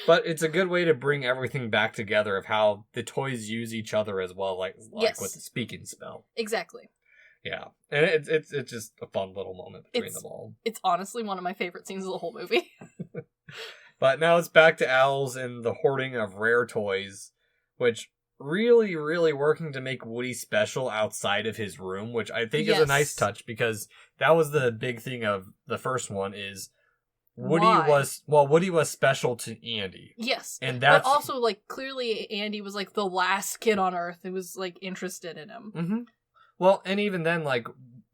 But it's a good way to bring everything back together of how the toys use each other as well, like with the speaking spell. Exactly. Yeah. And it's just a fun little moment between them all. It's honestly one of my favorite scenes of the whole movie. But now it's back to Owls and the hoarding of rare toys, which really, really working to make Woody special outside of his room, which I think is a nice touch, because that was the big thing of the first one is Woody was special to Andy. Yes. And that's but also, like, clearly Andy was, like, the last kid on Earth who was, like, interested in him. Mm-hmm. Well, and even then, like,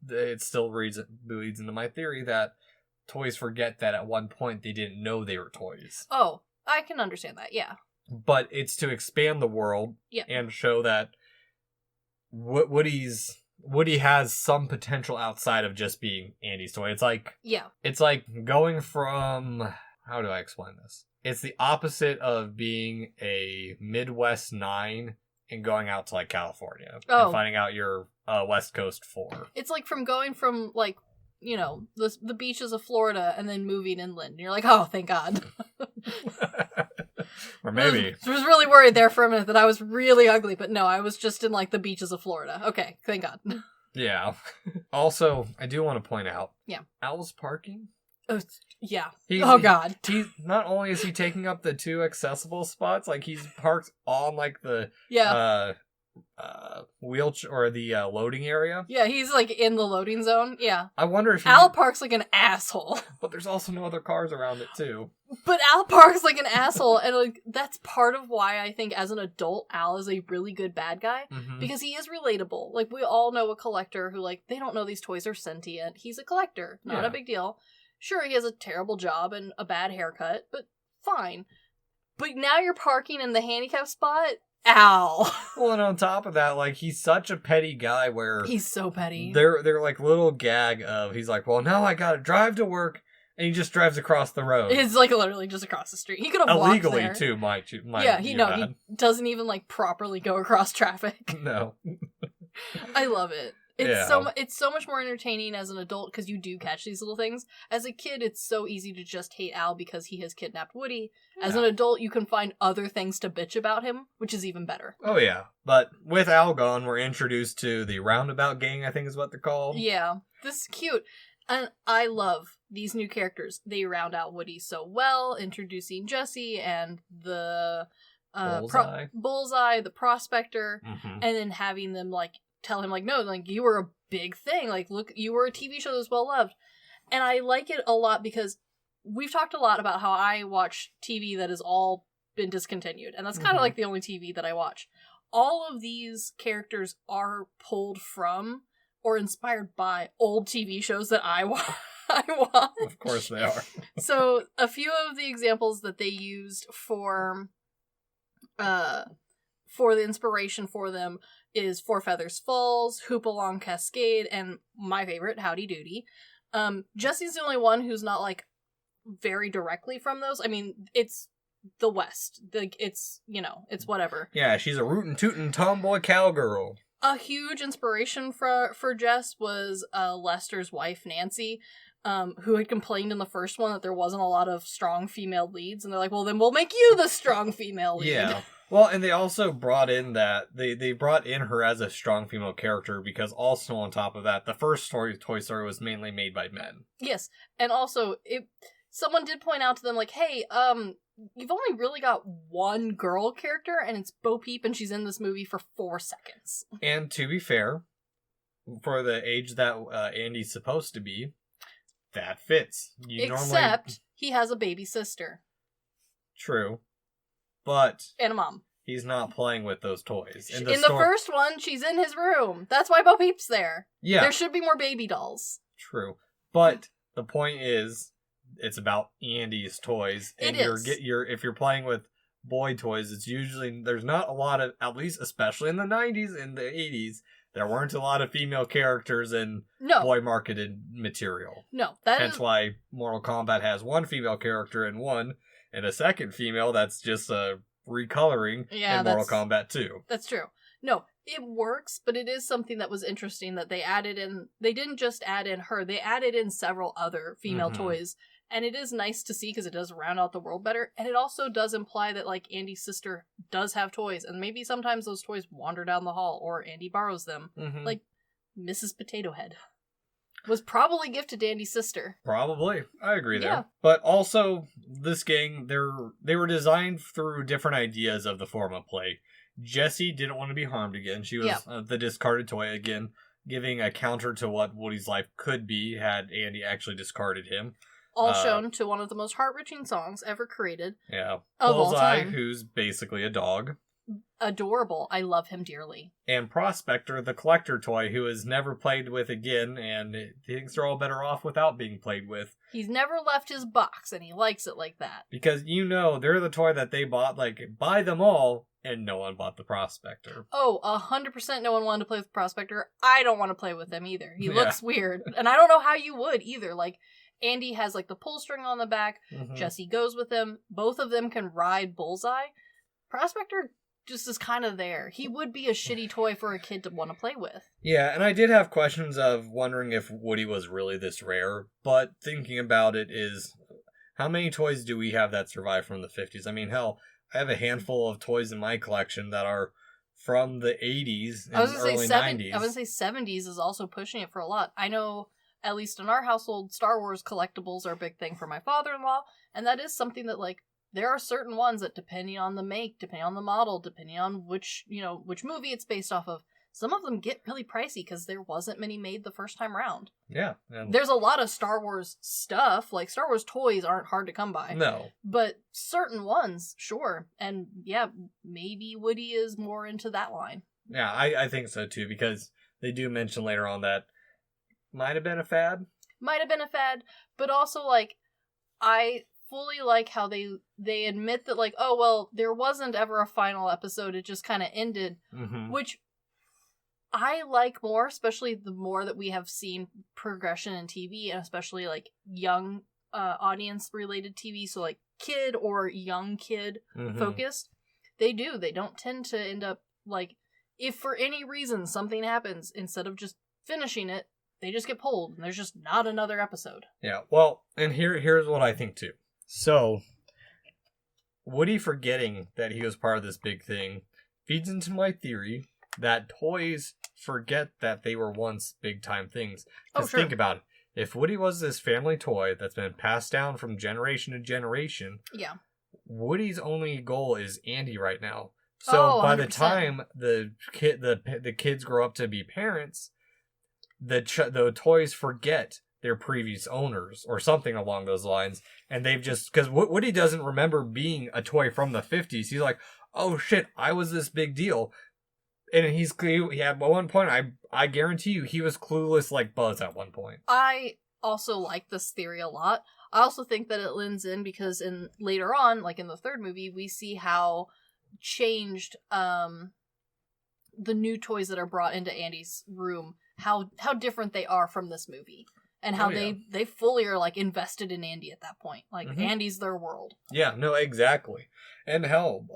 it still bleeds into my theory that toys forget that at one point they didn't know they were toys. Oh, I can understand that, yeah. But it's to expand the world and show that Woody has some potential outside of just being Andy's toy. It's like going from, how do I explain this? It's the opposite of being a Midwest 9 and going out to like California and finding out your West Coast 4. It's like from going from like, you know, the beaches of Florida and then moving inland. You're like, oh, thank God. Or maybe. I was really worried there for a minute that I was really ugly, but no, I was just in like the beaches of Florida. Okay, thank God. Yeah. Also, I do want to point out. Yeah. Owl's parking. Yeah. God. He's not only is he taking up the 2 accessible spots, like he's parked on like the wheelchair or the loading area. Yeah, he's like in the loading zone. Yeah. I wonder if Al parks like an asshole. But there's also no other cars around it too. But Al parks like an asshole, and like that's part of why I think as an adult Al is a really good bad guy, because he is relatable. Like we all know a collector who like they don't know these toys are sentient. He's a collector, not a big deal. Sure, he has a terrible job and a bad haircut, but fine. But now you're parking in the handicap spot. Al. Well, and on top of that, like he's such a petty guy where he's so petty. They're like little gag of he's like, well, now I gotta drive to work. And he just drives across the road. It's like literally just across the street. He could have walked there. Illegally too, might he doesn't even like properly go across traffic. No. I love it. It's so much more entertaining as an adult because you do catch these little things. As a kid, it's so easy to just hate Al because he has kidnapped Woody. Yeah. As an adult, you can find other things to bitch about him, which is even better. Oh yeah, but with Al gone, we're introduced to the Roundabout Gang, I think is what they're called. Yeah, this is cute. And I love these new characters. They round out Woody so well, introducing Jesse and the Bullseye, the Prospector, and then having them like tell him like, no, like you were a big thing. Like, look, you were a TV show that was well loved. And I like it a lot because we've talked a lot about how I watch TV that has all been discontinued. And that's kind of like the only TV that I watch. All of these characters are pulled from or inspired by old TV shows that I watch. Of course they are. So a few of the examples that they used for the inspiration for them is Four Feathers Falls, Hoop Along Cascade, and my favorite, Howdy Doody. Jesse's the only one who's not like very directly from those. I mean, it's the West. It's, you know, it's whatever. Yeah, she's a rootin' tootin' tomboy cowgirl. A huge inspiration for Jess was Lester's wife, Nancy, who had complained in the first one that there wasn't a lot of strong female leads. And they're like, well, then we'll make you the strong female lead. Yeah. Well, and they also brought in that, they brought in her as a strong female character because also on top of that, the first Toy Story was mainly made by men. Yes. And also, someone did point out to them, like, hey, you've only really got one girl character, and it's Bo Peep, and she's in this movie for 4 seconds. And to be fair, for the age that Andy's supposed to be, that fits. Except he has a baby sister. True. But and a mom. He's not playing with those toys. In the first one, she's in his room. That's why Bo Peep's there. Yeah. There should be more baby dolls. True. But the point is, it's about Andy's toys. And if you're playing with boy toys, it's usually, there's not a lot of, at least especially in the 90s and the 80s, there weren't a lot of female characters in boy marketed material. No. Hence why Mortal Kombat has one female character in one, and a second female that's just a recoloring in Mortal Kombat 2. That's true. No, it works, but it is something that was interesting that they added in. They didn't just add in her, they added in several other female toys. And it is nice to see because it does round out the world better. And it also does imply that, like, Andy's sister does have toys. And maybe sometimes those toys wander down the hall or Andy borrows them. Like Mrs. Potato Head. was probably gifted to Andy's sister. Probably. I agree there. Yeah. But also, this gang, they were designed through different ideas of the form of play. Jessie didn't want to be harmed again. She was the discarded toy again, giving a counter to what Woody's life could be had Andy actually discarded him. All shown to one of the most heart-wrenching songs ever created. Yeah. Of all Bullseye, time. who's basically a dog. Adorable. I love him dearly. And Prospector, the collector toy, who is never played with again, and things are all better off without being played with. He's never left his box, and he likes it like that. Because, they're the toy that they bought, buy them all, and no one bought the Prospector. Oh, 100% no one wanted to play with Prospector. I don't want to play with him either. He looks weird. And I don't know how you would either. Andy has, the pull string on the back. Mm-hmm. Jessie goes with him. Both of them can ride Bullseye. Prospector just is kind of there. He would be a shitty toy for a kid to want to play with. Yeah, and I did have questions of wondering if Woody was really this rare, but thinking about it is, how many toys do we have that survive from the 50s? I mean, hell, I have a handful of toys in my collection that are from the 80s and early 90s. I would say 70s is also pushing it for a lot. I know, at least in our household, Star Wars collectibles are a big thing for my father-in-law, and that is something that, there are certain ones that, depending on the make, depending on the model, depending on which movie it's based off of, some of them get really pricey because there wasn't many made the first time around. Yeah. There's a lot of Star Wars stuff. Star Wars toys aren't hard to come by. No. But certain ones, sure. And yeah, maybe Woody is more into that line. Yeah, I think so too, because they do mention later on that might have been a fad. Might have been a fad, but also, I fully like how they admit that, there wasn't ever a final episode, it just kind of ended, which I like more, especially the more that we have seen progression in TV, and especially, young audience-related TV, so, kid or young kid focused. They don't tend to end up, if for any reason something happens, instead of just finishing it, they just get pulled, and there's just not another episode. Yeah, well, and here's what I think, too. So, Woody forgetting that he was part of this big thing feeds into my theory that toys forget that they were once big-time things. Because think about it. If Woody was this family toy that's been passed down from generation to generation, Woody's only goal is Andy right now. So by the time the kids grow up to be parents, the toys forget their previous owners or something along those lines, and they've just, because Woody doesn't remember being a toy from the 50s. He's like, oh shit, I was this big deal, and he at one point, I guarantee you, he was clueless like Buzz at one point. I also like this theory a lot. I also think that it lends in because later on, in the third movie, we see how changed the new toys that are brought into Andy's room, how different they are from this movie. And how they fully are, invested in Andy at that point. Andy's their world. Yeah, no, exactly. And hell,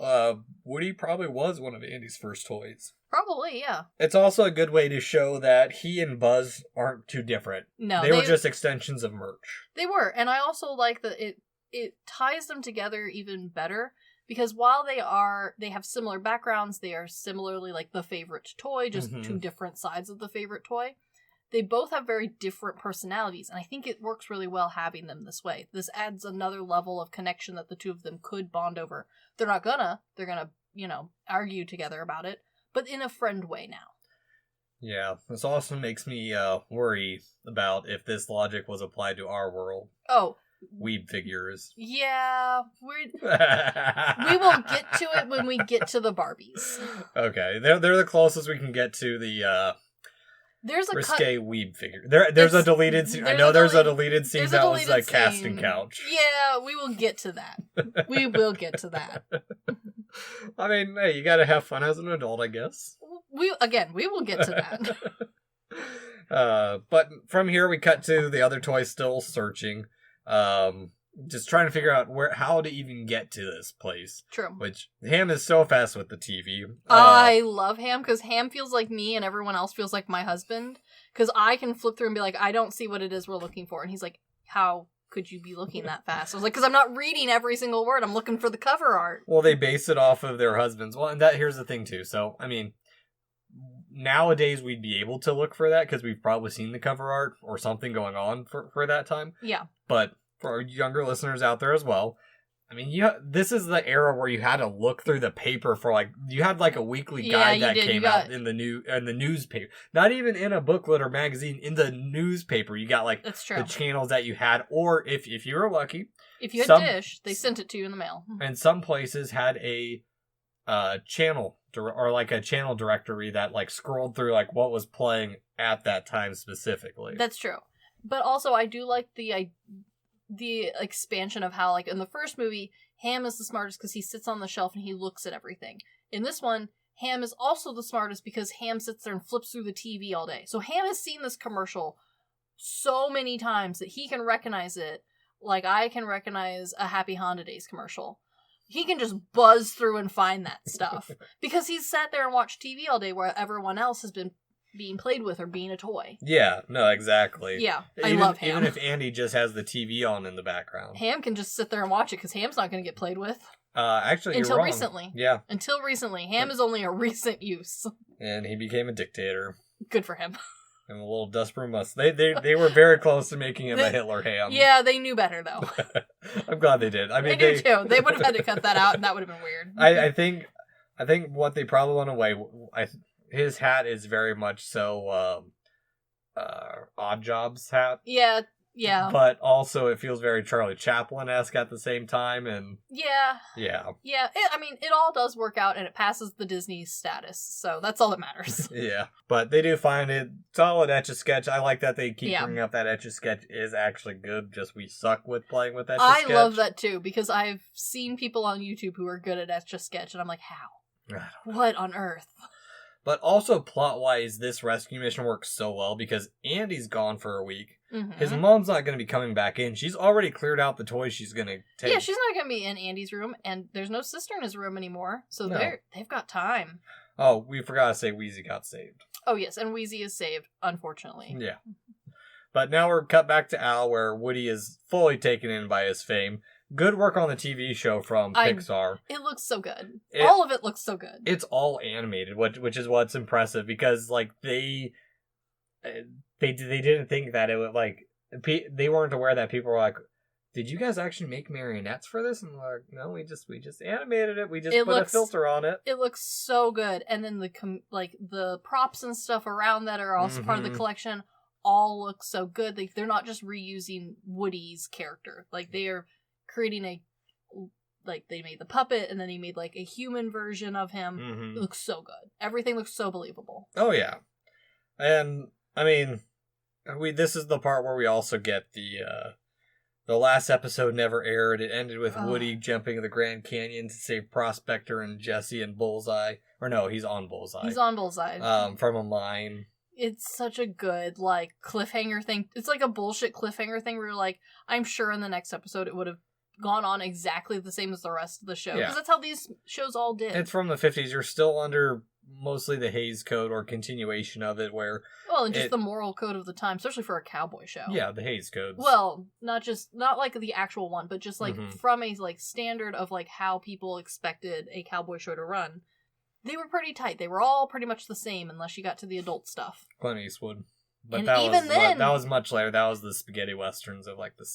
Woody probably was one of Andy's first toys. Probably, yeah. It's also a good way to show that he and Buzz aren't too different. No. They were just extensions of merch. They were, and I also like that it ties them together even better. Because while they have similar backgrounds, they are similarly, the favorite toy, just two different sides of the favorite toy. They both have very different personalities, and I think it works really well having them this way. This adds another level of connection that the two of them could bond over. They're gonna, argue together about it, but in a friend way now. Yeah, this also makes me worry about if this logic was applied to our world. Oh. Weeb figures. Yeah, we will get to it when we get to the Barbies. Okay, they're the closest we can get to the, there's a risque weeb figure. There's a deleted scene. I know there's a deleted scene that was a casting couch. Yeah, we will get to that. We will get to that. I mean, hey, you gotta have fun as an adult, I guess. We will get to that. But from here we cut to the other toy still searching. Just trying to figure out how to even get to this place. True. Which, Ham is so fast with the TV. I love Ham, because Ham feels like me and everyone else feels like my husband. Because I can flip through and be like, I don't see what it is we're looking for. And he's like, how could you be looking that fast? I was like, because I'm not reading every single word. I'm looking for the cover art. Well, they base it off of their husbands. Well, and here's the thing, too. So, I mean, nowadays we'd be able to look for that because we've probably seen the cover art or something going on for that time. Yeah. But for our younger listeners out there as well, I mean, this is the era where you had to look through the paper for like you had like a weekly guide that came out in the newspaper, not even in a booklet or magazine. In the newspaper, you got like That's true. the channels that you had, or if you were lucky, if you had Dish, they sent it to you in the mail. And some places had a channel or like a channel directory that like scrolled through like what was playing at that time specifically. That's true, but also I do like the expansion of how, like, in the first movie, Ham is the smartest because he sits on the shelf and he looks at everything. In this one, Ham is also the smartest because Ham sits there and flips through the TV all day. So Ham has seen this commercial so many times that he can recognize it like I can recognize a Happy Honda Days commercial. He can just buzz through and find that stuff because he's sat there and watched TV all day where everyone else has been being played with or being a toy. Yeah, no, exactly. Yeah, I love Ham. Even if Andy just has the TV on in the background. Ham can just sit there and watch it because Ham's not going to get played with. Actually, Until you're wrong. recently. Yeah. Until recently. Ham is only a recent use. And he became a dictator. Good for him. And a little desperate must. They were very close to making him a Hitler Ham. Yeah, they knew better, though. I'm glad they did. I mean, they do, too. They would have had to cut that out, and that would have been weird. I think what they probably went away... his hat is very much so Odd Jobs hat. Yeah. But also it feels very Charlie Chaplin-esque at the same time, and Yeah. It all does work out, and it passes the Disney status, so that's all that matters. Yeah, but they do find it solid Etch-a-Sketch. I like that they keep bringing up that Etch-a-Sketch is actually good, just we suck with playing with Etch-a-Sketch. I love that too, because I've seen people on YouTube who are good at Etch-a-Sketch, and I'm like, how? What on earth? But also, plot-wise, this rescue mission works so well because Andy's gone for a week. Mm-hmm. His mom's not going to be coming back in. She's already cleared out the toys she's going to take. Yeah, she's not going to be in Andy's room, and there's no sister in his room anymore, so they've got time. Oh, we forgot to say Wheezy got saved. Oh, yes, and Wheezy is saved, unfortunately. Yeah. But now we're cut back to Al, where Woody is fully taken in by his fame. Good work on the TV show from Pixar. It looks so good. All of it looks so good. It's all animated, which is what's impressive because like they didn't think that it would like they weren't aware that people were like, did you guys actually make marionettes for this? And they're like, no, we just animated it. We just put a filter on it. It looks so good, and then the props and stuff around that are also part of the collection all look so good. They're not just reusing Woody's character. Like they are creating they made the puppet and then he made like a human version of him. It looks so good. Everything looks so believable. Oh yeah. And I mean, this is the part where we also get the last episode never aired. It ended with Woody jumping the Grand Canyon to save Prospector and Jesse and Bullseye. Or no, he's on Bullseye. He's on Bullseye. From a mine. It's such a good, like, cliffhanger thing. It's like a bullshit cliffhanger thing where you're like, I'm sure in the next episode it would have gone on exactly the same as the rest of the show. Because that's how these shows all did. It's from the 50s. You're still under mostly the Hays Code or continuation of it where... Well, and just the moral code of the time, especially for a cowboy show. Yeah, the Hays Codes. Well, not like the actual one, but just like from a like standard of like how people expected a cowboy show to run. They were pretty tight. They were all pretty much the same unless you got to the adult stuff. Clint Eastwood. But and that was much later. That was the spaghetti westerns of like the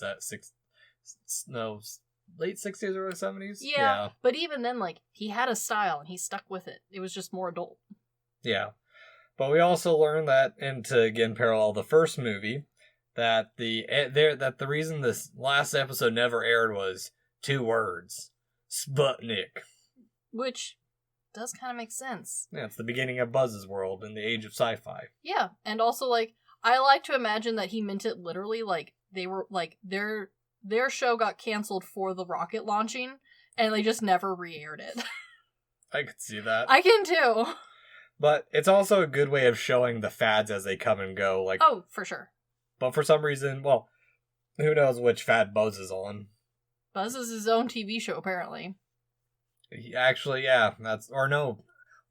late 60s, early 70s? Yeah, but even then, like, he had a style and he stuck with it. It was just more adult. Yeah. But we also learned that, and to again parallel the first movie, that the reason this last episode never aired was 2 words. Sputnik. Which does kind of make sense. Yeah, it's the beginning of Buzz's world in the age of sci-fi. Yeah, and also, like, I like to imagine that he meant it literally, like, they were, like, their show got canceled for the rocket launching, and they just never re-aired it. I could see that. I can too. But it's also a good way of showing the fads as they come and go. Like, oh, for sure. But for some reason, well, who knows which fad Buzz is on. Buzz is his own TV show, apparently. Actually, yeah,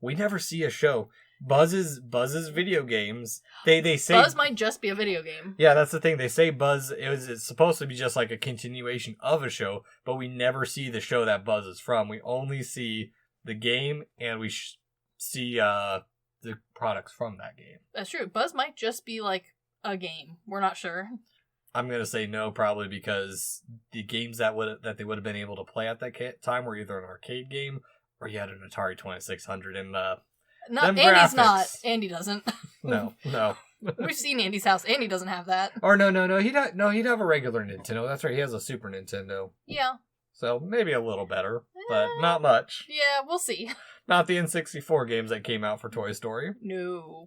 we never see a show. Buzz's video games. They say Buzz might just be a video game. Yeah, that's the thing. They say Buzz it's supposed to be just like a continuation of a show, but we never see the show that Buzz is from. We only see the game, and we see the products from that game. That's true. Buzz might just be like a game. We're not sure. I'm gonna say no, probably because the games that they would have been able to play at that time were either an arcade game or you had an Atari 2600 and no, Andy's not. Andy doesn't. No. We've seen Andy's house. Andy doesn't have that. Or no. He'd have a regular Nintendo. That's right. He has a Super Nintendo. Yeah. So maybe a little better, but not much. Yeah, we'll see. Not the N64 games that came out for Toy Story. No.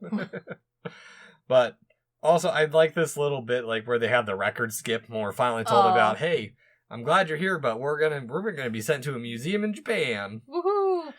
But also, I'd like this little bit like where they have the record skip when we're finally told about, hey, I'm glad you're here, but we're gonna be sent to a museum in Japan. Woohoo!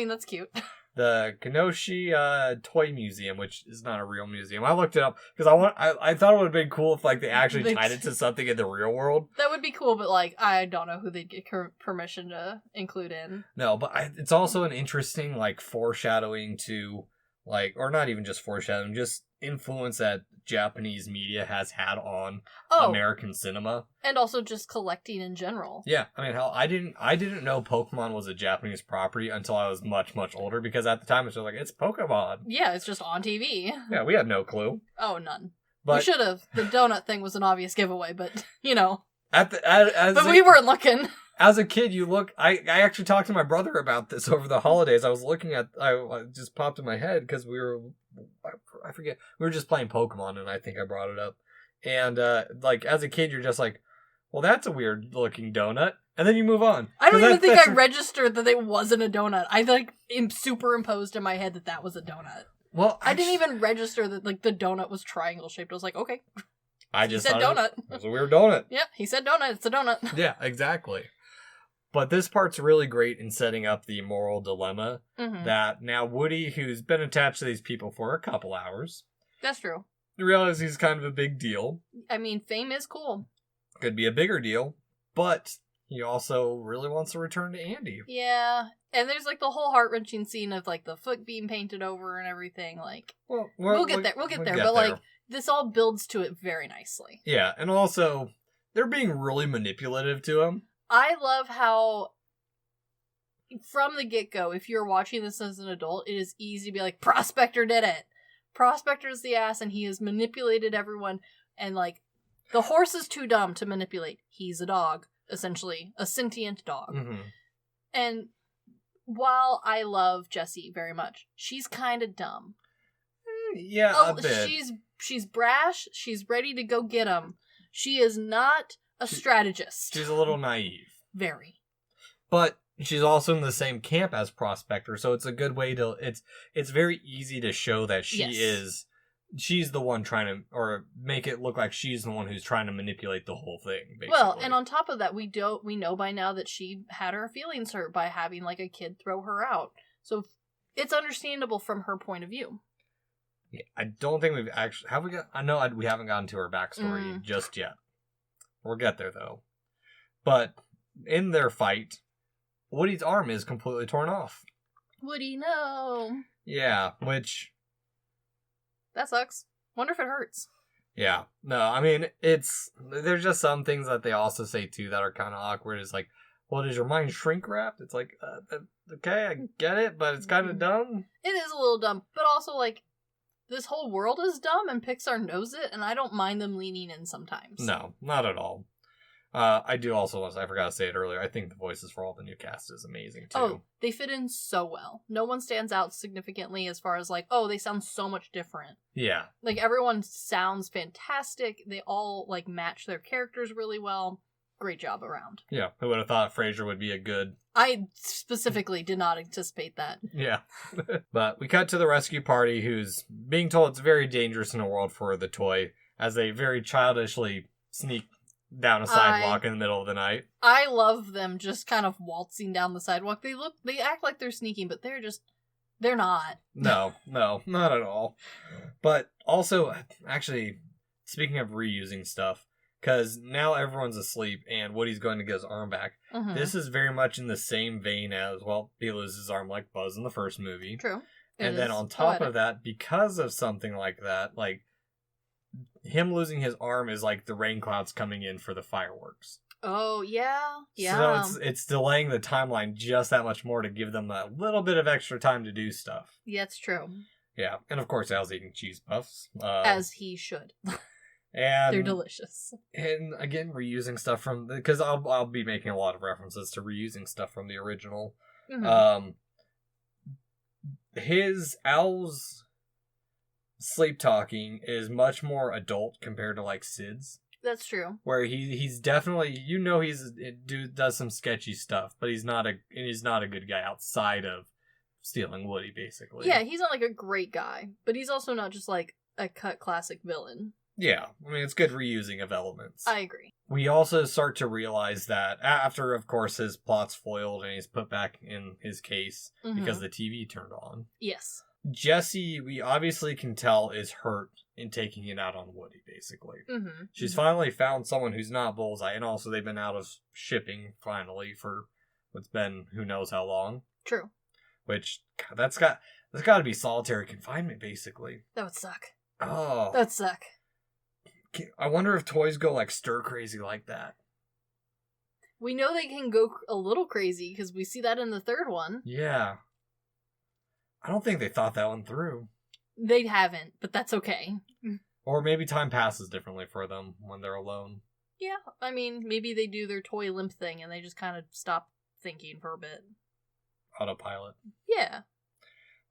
That's cute. The Kanoshi Toy Museum, which is not a real museum. I looked it up because I thought it would have been cool if like they actually tied it to something in the real world. That would be cool, but like I don't know who they'd get permission to include in. No, but it's also an interesting like foreshadowing to like, or not even just foreshadowing, just influence that Japanese media has had on American cinema, and also just collecting in general. Yeah, I mean, hell, I didn't know Pokemon was a Japanese property until I was much much older because at the time it's just like it's Pokemon. Yeah, it's just on TV. Yeah, we had no clue. Oh, none. But we should have. The donut thing was an obvious giveaway, but you know. We weren't looking. As a kid, you look. I actually talked to my brother about this over the holidays. I was looking at. I just popped in my head because we were. I forget. We were just playing Pokemon, and I think I brought it up. And like as a kid, you're just like, well, that's a weird looking donut, and then you move on. I don't even think I registered that it wasn't a donut. I like superimposed in my head that was a donut. Well, I didn't even register that like the donut was triangle shaped. I was like, okay. I just said donut. It was a weird donut. Yeah, he said donut. It's a donut. Yeah, exactly. But this part's really great in setting up the moral dilemma that now Woody, who's been attached to these people for a couple hours. That's true. Realizes he's kind of a big deal. I mean, fame is cool. Could be a bigger deal, but he also really wants to return to Andy. Yeah, and there's like the whole heart-wrenching scene of like the foot being painted over and everything. Like, we'll get there. We'll get there. But like, this all builds to it very nicely. Yeah, and also they're being really manipulative to him. I love how, from the get-go, if you're watching this as an adult, it is easy to be like, Prospector did it. Prospector's the ass, and he has manipulated everyone. And, like, the horse is too dumb to manipulate. He's a dog, essentially. A sentient dog. Mm-hmm. And while I love Jessie very much, she's kind of dumb. Yeah, a bit. She's brash. She's ready to go get him. She is not a strategist. She's a little naive. Very. But she's also in the same camp as Prospector, so it's a good way to... It's very easy to show that she's the one trying to... Or make it look like she's the one who's trying to manipulate the whole thing, basically. Well, and on top of that, we know by now that she had her feelings hurt by having, like, a kid throw her out. So it's understandable from her point of view. Yeah, I don't think we've actually... Have we got... I know we haven't gotten to her backstory just yet. We'll get there, though. But in their fight, Woody's arm is completely torn off. Woody, no. Yeah, which... That sucks. Wonder if it hurts. Yeah. No, I mean, there's just some things that they also say, too, that are kind of awkward. It's like, well, does your mind shrink wrapped? It's like, okay, I get it, but it's kind of dumb. It is a little dumb, but also, like, this whole world is dumb, and Pixar knows it, and I don't mind them leaning in sometimes. No, not at all. I do also, I forgot to say it earlier, I think the voices for all the new cast is amazing, too. Oh, they fit in so well. No one stands out significantly as far as, like, oh, they sound so much different. Yeah. Like, everyone sounds fantastic. They all, like, match their characters really well. Great job around. Yeah, who would have thought Frasier would be a good... I specifically did not anticipate that. Yeah. But we cut to the rescue party who's being told it's very dangerous in the world for the toy as they very childishly sneak down a sidewalk in the middle of the night. I love them just kind of waltzing down the sidewalk. They act like they're sneaking, but they're not. No, not at all. But also, actually, speaking of reusing stuff, because now everyone's asleep and Woody's going to get his arm back. Mm-hmm. This is very much in the same vein as, well, he loses his arm like Buzz in the first movie. True. And then on top of that, because of something like that, like, him losing his arm is like the rain clouds coming in for the fireworks. Oh, yeah. So it's delaying the timeline just that much more to give them a little bit of extra time to do stuff. Yeah, it's true. Yeah, and of course Al's eating cheese puffs. As he should. And they're delicious. And again, reusing stuff from... Because I'll be making a lot of references to reusing stuff from the original. Mm-hmm. Al's sleep talking is much more adult compared to like Sid's. That's true. Where he's definitely, does some sketchy stuff, but he's not a good guy outside of stealing Woody, basically. Yeah, he's not like a great guy, but he's also not just like a cut classic villain. Yeah, I mean, it's good reusing of elements. I agree. We also start to realize that after, of course, his plot's foiled and he's put back in his case because the TV turned on. Yes. Jessie, we obviously can tell, is hurt in taking it out on Woody, basically. She's finally found someone who's not Bullseye, and also they've been out of shipping, finally, for what's been who knows how long. True. Which, God, that's got to be solitary confinement, basically. That would suck. Oh. That would suck. I wonder if toys go, like, stir-crazy like that. We know they can go a little crazy, because we see that in the third one. Yeah. I don't think they thought that one through. They haven't, but that's okay. Or maybe time passes differently for them when they're alone. Yeah, I mean, maybe they do their toy limp thing, and they just kind of stop thinking for a bit. Autopilot. Yeah.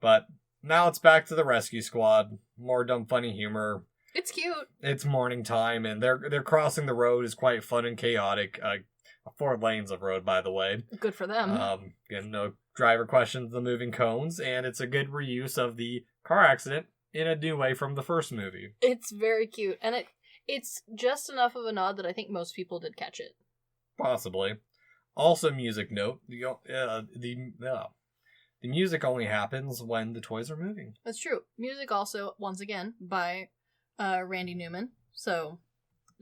But now it's back to the rescue squad. More dumb, funny humor. It's cute. It's morning time, and they're crossing the road is quite fun and chaotic. 4 lanes of road, by the way. Good for them. And no driver questions the moving cones, and it's a good reuse of the car accident in a new way from the first movie. It's very cute, and it's just enough of a nod that I think most people did catch it. Possibly. Also, music note: the music only happens when the toys are moving. That's true. Music also, once again, by Randy Newman. So,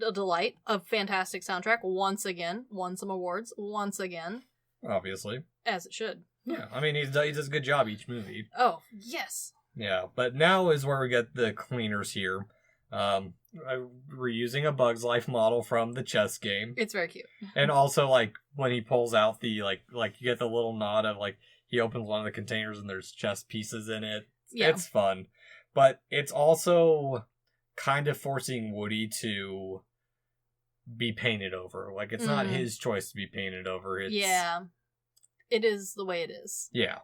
a delight. A fantastic soundtrack. Once again. Won some awards. Once again. Obviously. As it should. Yeah, I mean, he does a good job each movie. Oh, yes. Yeah, but now is where we get the cleaners here. Reusing a Bug's Life model from the chess game. It's very cute. And also, like, when he pulls out the, like you get the little nod of, like, he opens one of the containers and there's chess pieces in it. Yeah. It's fun. But it's also kind of forcing Woody to be painted over. Like, it's not his choice to be painted over. Yeah. It is the way it is. Yeah.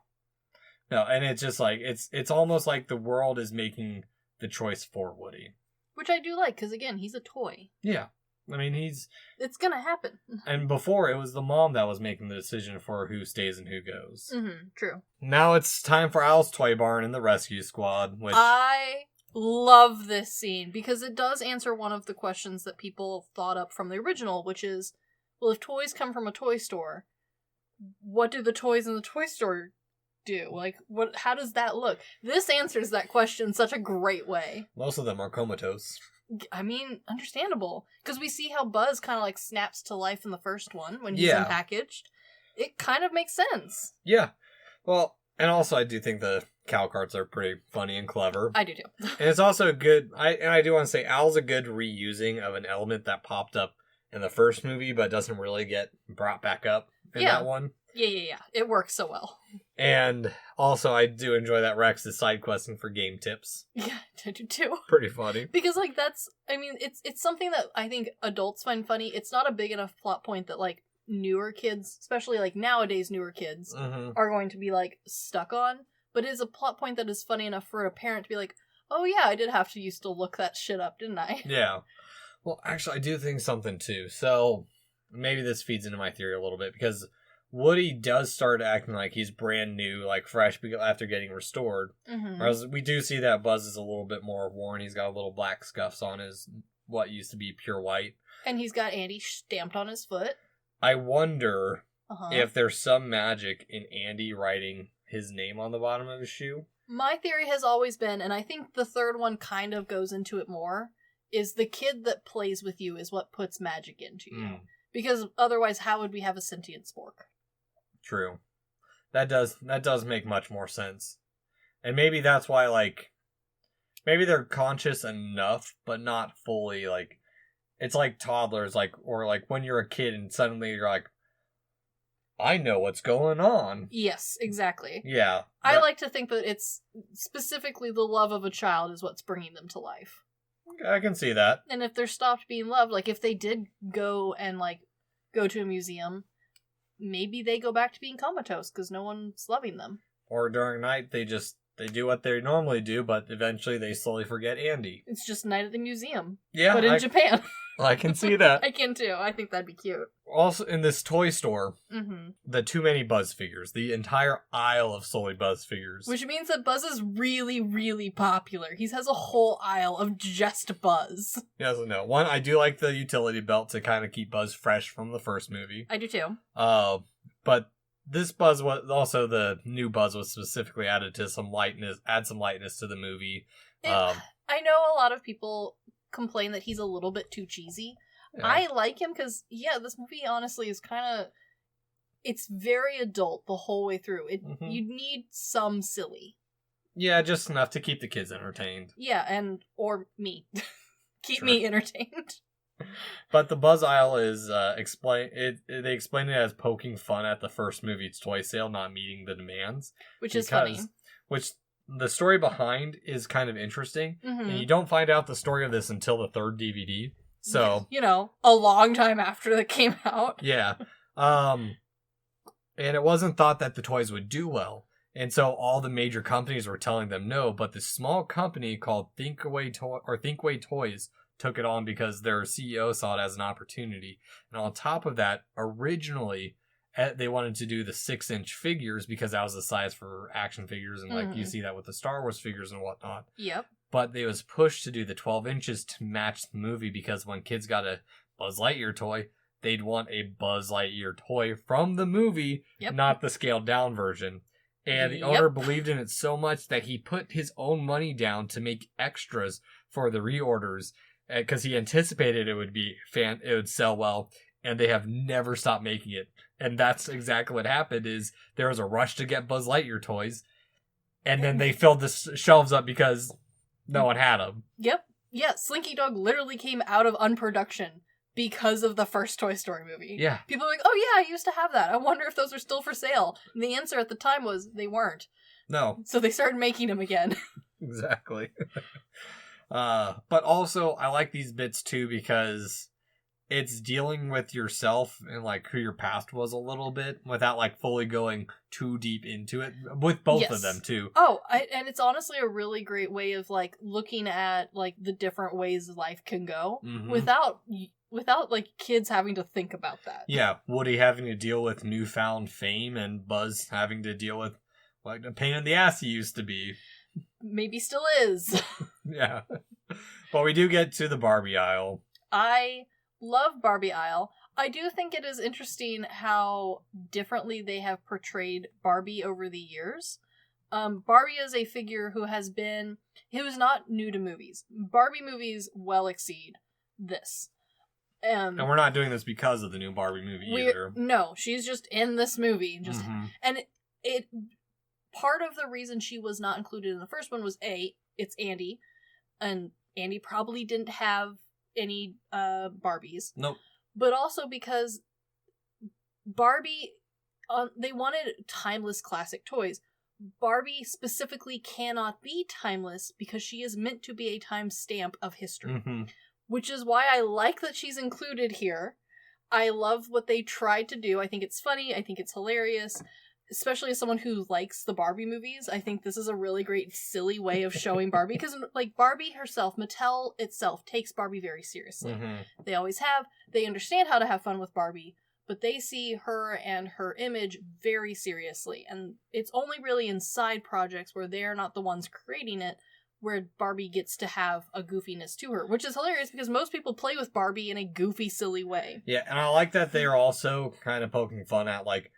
No, and it's just like, it's almost like the world is making the choice for Woody. Which I do like, because again, he's a toy. Yeah. I mean, it's gonna happen. And before, it was the mom that was making the decision for who stays and who goes. True. Now it's time for Al's Toy Barn and the Rescue Squad, which... I love this scene, because it does answer one of the questions that people thought up from the original, which is, well, if toys come from a toy store, what do the toys in the toy store do? Like, how does that look? This answers that question in such a great way. Most of them are comatose. I mean, understandable. Because we see how Buzz kind of, like, snaps to life in the first one when he's unpackaged. It kind of makes sense. Yeah. Well, and also I do think the cow carts are pretty funny and clever. I do too. And it's also a good... I do want to say, Al's a good reusing of an element that popped up in the first movie, but doesn't really get brought back up in that one. Yeah. It works so well. And also, I do enjoy that Rex is side questing for game tips. Yeah, I do too. Pretty funny. Because, like, it's something that I think adults find funny. It's not a big enough plot point that, like, newer kids, especially, like, nowadays newer kids, are going to be, like, stuck on. But it is a plot point that is funny enough for a parent to be like, oh yeah, I did have to used to look that shit up, didn't I? Yeah. Well, actually, I do think something too. So, maybe this feeds into my theory a little bit, because Woody does start acting like he's brand new, like fresh after getting restored. Whereas we do see that Buzz is a little bit more worn. He's got a little black scuffs on his, what used to be pure white. And he's got Andy stamped on his foot. I wonder if there's some magic in Andy writing his name on the bottom of his shoe. My theory has always been, and I think the third one kind of goes into it more, is the kid that plays with you is what puts magic into you. Because otherwise, how would we have a sentient spork? True. That does make much more sense. And maybe that's why, like, maybe they're conscious enough, but not fully, like, it's like toddlers, like, or like when you're a kid and suddenly you're like, I know what's going on. Yes, exactly. Yeah. I like to think that it's specifically the love of a child is what's bringing them to life. I can see that. And if they're stopped being loved, like if they did go and like go to a museum, maybe they go back to being comatose because no one's loving them. Or during night, they do what they normally do, but eventually they slowly forget Andy. It's just night at the museum. Yeah. But in Japan. I can see that. I can too. I think that'd be cute. Also, in this toy store, Mm-hmm. the Too Many Buzz figures, the entire aisle of solely Buzz figures. Which means that Buzz is really, really popular. He has a whole aisle of just Buzz. Yes and no. One, I do like the utility belt to kind of keep Buzz fresh from the first movie. I do too. But this Buzz was also the new Buzz was specifically added to add some lightness to the movie. I know a lot of people complain that he's a little bit too cheesy. Yeah. I like him because, this movie honestly is kind of... It's very adult the whole way through. You need some silly. Yeah, just enough to keep the kids entertained. Yeah, or me. Keep Sure. me entertained. But the Buzz aisle is they explain it as poking fun at the first movie's toy sale not meeting the demands. Which is funny. Which the story behind is kind of interesting. Mm-hmm. And you don't find out the story of this until the third DVD. So, a long time after it came out. Yeah. And it wasn't thought that the toys would do well. And so all the major companies were telling them no, but this small company called Thinkway Toys took it on because their CEO saw it as an opportunity. And on top of that, originally they wanted to do the 6-inch figures because that was the size for action figures, and like you see that with the Star Wars figures and whatnot. Yep. But they was pushed to do the 12 inches to match the movie because when kids got a Buzz Lightyear toy, they'd want a Buzz Lightyear toy from the movie, not the scaled down version. And the owner believed in it so much that he put his own money down to make extras for the reorders because he anticipated it would sell well, and they have never stopped making it. And that's exactly what happened. Is there was a rush to get Buzz Lightyear toys, and then they filled the shelves up because no one had them. Yep. Yeah, Slinky Dog literally came out of unproduction because of the first Toy Story movie. Yeah. People are like, oh yeah, I used to have that. I wonder if those are still for sale. And the answer at the time was they weren't. No. So they started making them again. Exactly. But also, I like these bits too because it's dealing with yourself and like who your past was a little bit without like fully going too deep into it with both of them too. Oh, and it's honestly a really great way of like looking at like the different ways life can go without like kids having to think about that. Yeah, Woody having to deal with newfound fame and Buzz having to deal with like the pain in the ass he used to be. Maybe still is. Yeah. But we do get to the Barbie aisle. I love Barbie aisle. I do think it is interesting how differently they have portrayed Barbie over the years. Barbie is a figure who is not new to movies. Barbie movies well exceed this. And we're not doing this because of the new Barbie movie either. No, she's just in this movie. And it part of the reason she was not included in the first one was it's Andy, and Andy probably didn't have any Barbies. Nope. But also because Barbie, they wanted timeless classic toys. Barbie specifically cannot be timeless because she is meant to be a timestamp of history. Which is why I like that she's included here. I love what they tried to do. I think it's funny. I think it's hilarious. Especially as someone who likes the Barbie movies, I think this is a really great, silly way of showing Barbie. Because, like, Barbie herself, Mattel itself, takes Barbie very seriously. They always have. They understand how to have fun with Barbie. But they see her and her image very seriously. And it's only really in side projects where they're not the ones creating it where Barbie gets to have a goofiness to her. Which is hilarious because most people play with Barbie in a goofy, silly way. Yeah, and I like that they are also kind of poking fun at, like,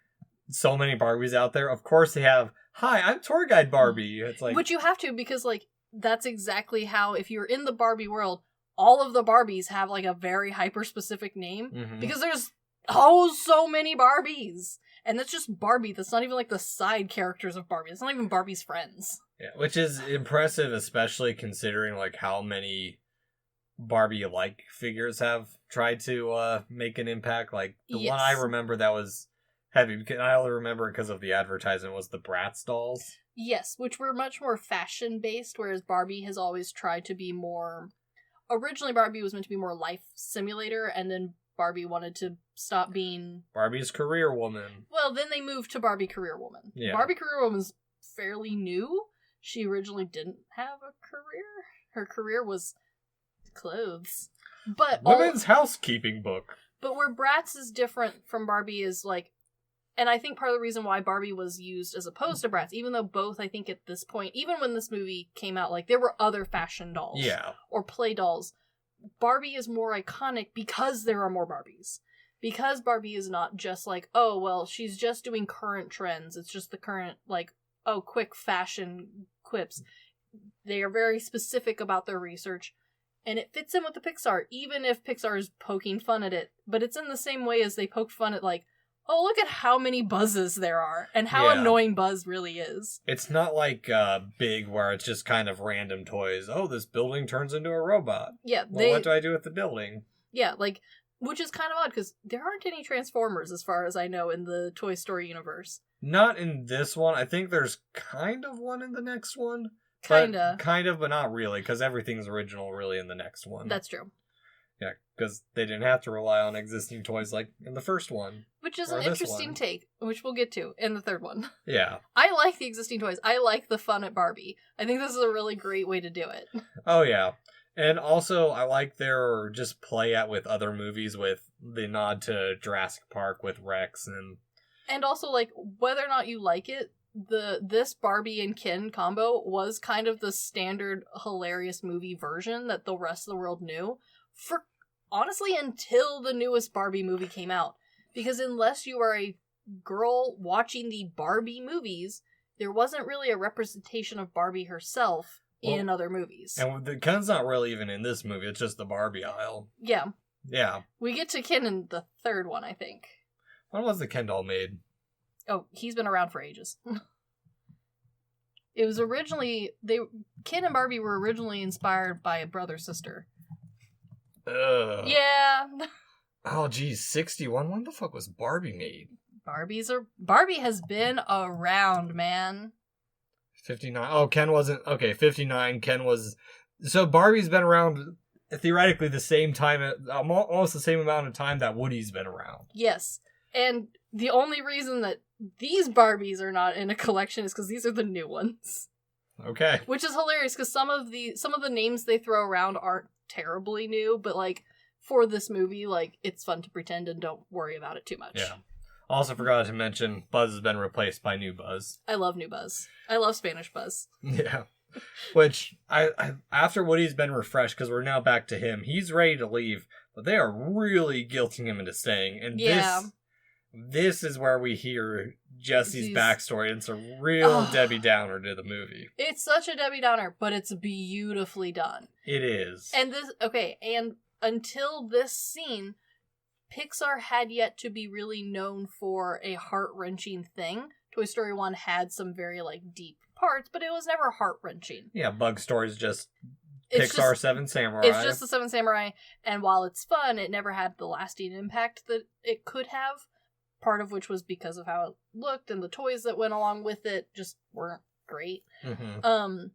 so many Barbies out there. Of course they have, hi, I'm tour guide Barbie. It's like, which you have to, because like that's exactly how, if you're in the Barbie world, all of the Barbies have like a very hyper specific name because there's so many Barbies, and that's just Barbie. That's not even like the side characters of Barbie. It's not even Barbie's friends. Yeah, which is impressive, especially considering like how many Barbie-like figures have tried to make an impact. Like, the one I remember that was heavy, because I only remember it because of the advertisement, was the Bratz dolls. Yes, which were much more fashion-based, whereas Barbie has always tried to be more... Originally, Barbie was meant to be more life simulator, and then Barbie wanted to stop being... Barbie's career woman. Well, then they moved to Barbie Career Woman. Yeah. Barbie Career Woman's fairly new. She originally didn't have a career. Her career was clothes. But Women's housekeeping book. But where Bratz is different from Barbie is, like... And I think part of the reason why Barbie was used as opposed to Bratz, even though both, I think at this point, even when this movie came out, like, there were other fashion dolls. Yeah. Or play dolls. Barbie is more iconic because there are more Barbies. Because Barbie is not just like, oh, well, she's just doing current trends. It's just the current, like, oh, quick fashion quips. They are very specific about their research. And it fits in with the Pixar, even if Pixar is poking fun at it. But it's in the same way as they poke fun at, like, oh, look at how many Buzzes there are, and how annoying Buzz really is. It's not like Big, where it's just kind of random toys. Oh, this building turns into a robot. Yeah. Well, what do I do with the building? Yeah, like, which is kind of odd, because there aren't any Transformers, as far as I know, in the Toy Story universe. Not in this one. I think there's kind of one in the next one. Kinda. Kind of, but not really, because everything's original really in the next one. That's true. Yeah, because they didn't have to rely on existing toys like in the first one. Which is an interesting take, which we'll get to in the third one. Yeah. I like the existing toys. I like the fun at Barbie. I think this is a really great way to do it. Oh, yeah. And also, I like their just play at with other movies with the nod to Jurassic Park with Rex and... And also, like, whether or not you like it, this Barbie and Ken combo was kind of the standard hilarious movie version that the rest of the world knew. For honestly, until the newest Barbie movie came out. Because unless you are a girl watching the Barbie movies, there wasn't really a representation of Barbie herself in other movies. And the Ken's not really even in this movie, it's just the Barbie aisle. Yeah. Yeah. We get to Ken in the third one, I think. When was the Ken doll made? Oh, he's been around for ages. It was originally... Ken and Barbie were originally inspired by a brother-sister. Ugh. Yeah. Oh, geez, 61? When the fuck was Barbie made? Barbie has been around, man. 59. Oh, Ken wasn't... Okay, 59. Ken was... So Barbie's been around theoretically the same time... Almost the same amount of time that Woody's been around. Yes. And the only reason that these Barbies are not in a collection is because these are the new ones. Okay. Which is hilarious, because some of the names they throw around aren't terribly new, but, like, for this movie, like, it's fun to pretend and don't worry about it too much. Yeah. Also forgot to mention, Buzz has been replaced by New Buzz. I love New Buzz. I love Spanish Buzz. Yeah. Which, I after Woody's been refreshed, because we're now back to him, he's ready to leave, but they are really guilting him into staying. And this is where we hear Jesse's backstory, and it's a real Debbie Downer to the movie. It's such a Debbie Downer, but it's beautifully done. It is. And and until this scene, Pixar had yet to be really known for a heart-wrenching thing. Toy Story 1 had some very, like, deep parts, but it was never heart-wrenching. Yeah, Bug Story's just Pixar Seven Samurai. It's just the Seven Samurai, and while it's fun, it never had the lasting impact that it could have. Part of which was because of how it looked, and the toys that went along with it just weren't great. Mm-hmm.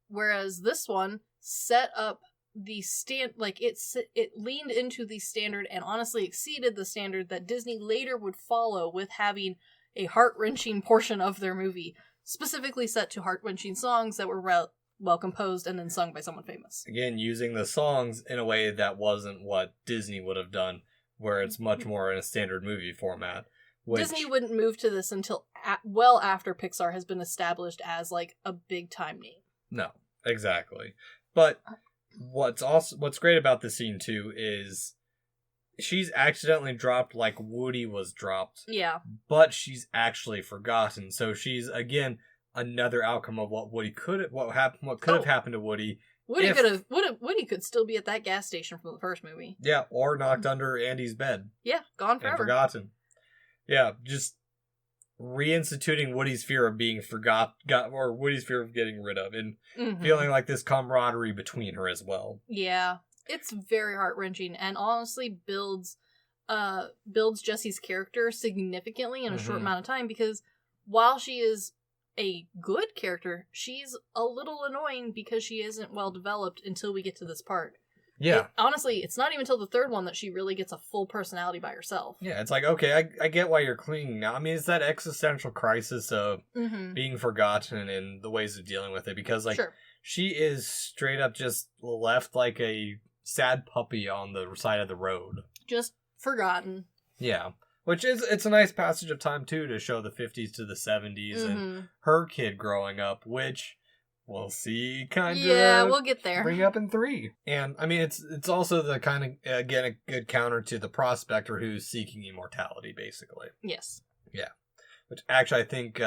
Whereas this one set up the it leaned into the standard and honestly exceeded the standard that Disney later would follow, with having a heart-wrenching portion of their movie specifically set to heart-wrenching songs that were well composed and then sung by someone famous. Again, using the songs in a way that wasn't what Disney would have done, where it's much more in a standard movie format. Disney wouldn't move to this until well after Pixar has been established as, like, a big-time name. No, exactly. But what's great about this scene, too, is she's accidentally dropped like Woody was dropped. Yeah. But she's actually forgotten. So she's, again, another outcome of what could have happened to Woody. Woody could still be at that gas station from the first movie. Yeah, or knocked under Andy's bed. Yeah, gone forever. And forgotten. Yeah, just reinstituting Woody's fear of being or Woody's fear of getting rid of, and Mhm. feeling like this camaraderie between her as well. Yeah, it's very heart-wrenching, and honestly builds Jessie's character significantly in a short Mhm. amount of time, because while she is a good character, she's a little annoying because she isn't well developed until we get to this part. Yeah. Honestly, it's not even until the third one that she really gets a full personality by herself. Yeah, it's like, okay, I get why you're clinging now. I mean, it's that existential crisis of Mm-hmm. being forgotten and the ways of dealing with it, because, like, Sure. she is straight up just left like a sad puppy on the side of the road. Just forgotten. Yeah. Which it's a nice passage of time, too, to show the 50s to the 70s and Mm-hmm. her kid growing up, which we'll see kind of Yeah, we'll get there. bring up in 3. And, I mean, it's also the kind of, again, a good counter to the prospector who's seeking immortality, basically. Yes. Which, actually, I think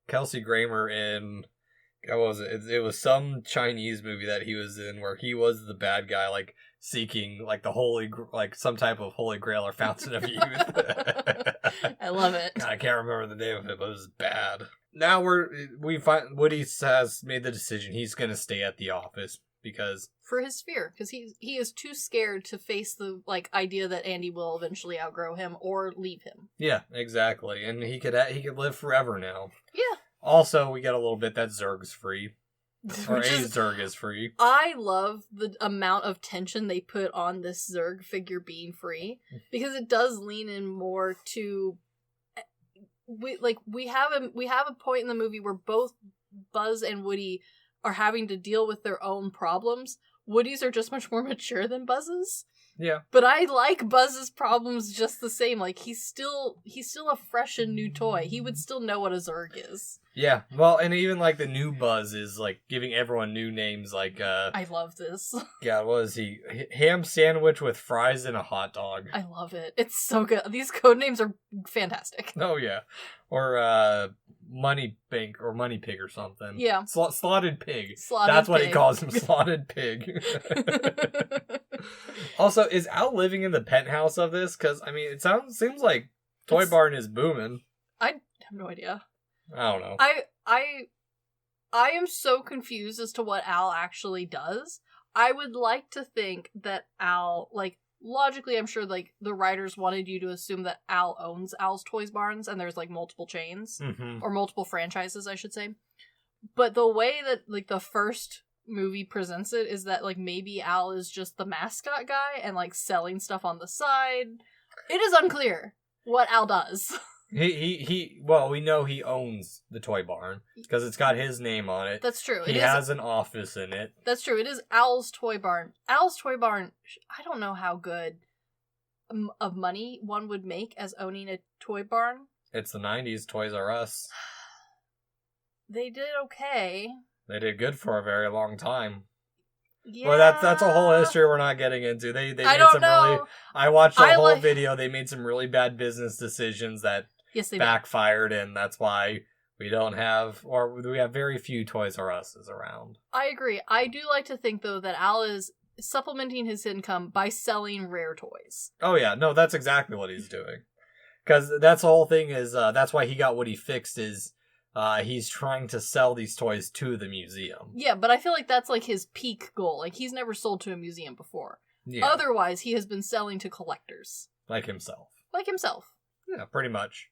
Kelsey Grammer in... What was it? It was some Chinese movie that he was in where he was the bad guy, like, seeking, like, some type of holy grail or fountain of youth. I love it. God, I can't remember the name of it, but it was bad. Now we find Woody has made the decision he's going to stay at the office because For his fear, because he is too scared to face the idea that Andy will eventually outgrow him or leave him. yeah, exactly, and he could live forever now. Yeah. Also, we get a little bit that Zurg's free, or Which a is- Zurg is free. I love the amount of tension they put on this Zurg figure being free, because it does lean in more to we have a point in the movie where both Buzz and Woody are having to deal with their own problems. Woody's are just much more mature than Buzz's. Yeah. But I like Buzz's problems just the same. Like, he's still a fresh and new toy. He would still know what a Zurg is. Yeah, well, and even like the new Buzz is like giving everyone new names. Like, I love this. yeah, what is he? Ham sandwich with fries and a hot dog. I love it. It's so good. These code names are fantastic. Oh yeah, or Money Bank or Money Pig or something. Yeah. Slotted Pig. Slotted That's what he pig. calls him, Slotted Pig. Also, is Al living in the penthouse of this? Because I mean, seems like Toy Barn is booming. I have no idea. I don't know. I am so confused as to what Al actually does. I would like to think that Al, logically, I'm sure, the writers wanted you to assume that Al owns Al's Toys Barns, and there's, multiple chains. Mm-hmm. Or multiple franchises, I should say. But the way that, the first movie presents it is that, maybe Al is just the mascot guy and, selling stuff on the side. It is unclear what Al does. Well, we know he owns the Toy Barn because it's got his name on it. That's true. He has an office in it. That's true. It is Al's Toy Barn. Al's Toy Barn, I don't know how good of money one would make as owning a toy barn. It's the 90s, Toys R Us. They did okay. They did good for a very long time. Yeah. Well, that's a whole history we're not getting into. They I made don't some know. really... I watched the whole like- video. They made some really bad business decisions that Yes, they backfired, and that's why we have very few Toys R Us's around. I agree. I do like to think, though, that Al is supplementing his income by selling rare toys. Oh yeah, no, that's exactly what he's doing. Because that's the whole thing is, that's why he got what he fixed is, he's trying to sell these toys to the museum. Yeah, but I feel like that's his peak goal. He's never sold to a museum before. Yeah, Otherwise, he has been selling to collectors. like himself. Like himself. Yeah, pretty much.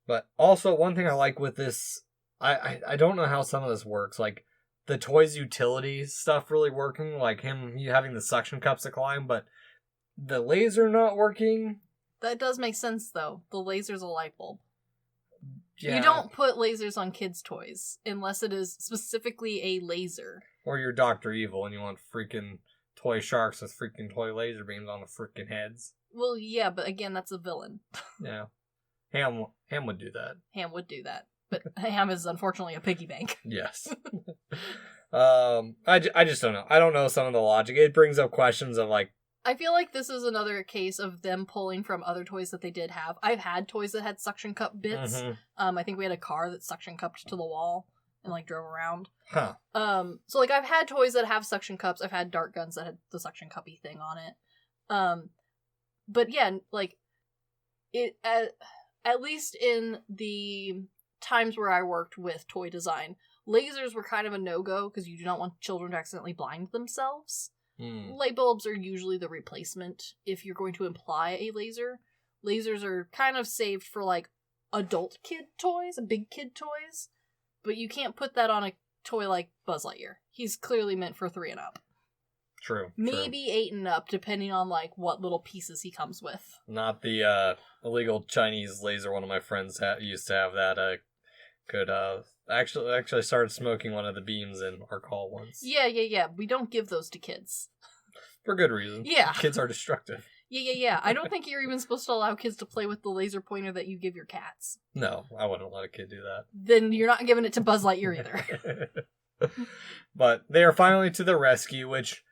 But also, one thing I like with this, I don't know how some of this works, the toys utility stuff really working, him having the suction cups to climb, but the laser not working. That does make sense, though. The laser's a light bulb. Yeah. You don't put lasers on kids' toys unless it is specifically a laser. Or you're Dr. Evil and you want freaking toy sharks with freaking toy laser beams on the freaking heads. Well, yeah, but again, that's a villain. Yeah. Ham would do that. Ham would do that. But Ham is unfortunately a piggy bank. Yes. I just don't know. I don't know some of the logic. It brings up questions of I feel like this is another case of them pulling from other toys that they did have. I've had toys that had suction cup bits. Mhm. I think we had a car that suction cupped to the wall and drove around. Huh. So I've had toys that have suction cups. I've had dart guns that had the suction cuppy thing on it. But yeah, it at least in the times where I worked with toy design, lasers were kind of a no-go because you do not want children to accidentally blind themselves. Light bulbs are usually the replacement if you're going to imply a laser. Lasers are kind of saved for, like, adult kid toys, big kid toys, but you can't put that on a toy like Buzz Lightyear. He's clearly meant for 3 and up. True. Maybe 8 and up, depending on, like, what little pieces he comes with. Not the illegal Chinese laser. One of my friends used to have that. Could actually started smoking one of the beams in our call once. Yeah. We don't give those to kids. For good reason. Yeah. Kids are destructive. Yeah. I don't think you're even supposed to allow kids to play with the laser pointer that you give your cats. No, I wouldn't let a kid do that. Then you're not giving it to Buzz Lightyear either. But they are finally to the rescue, which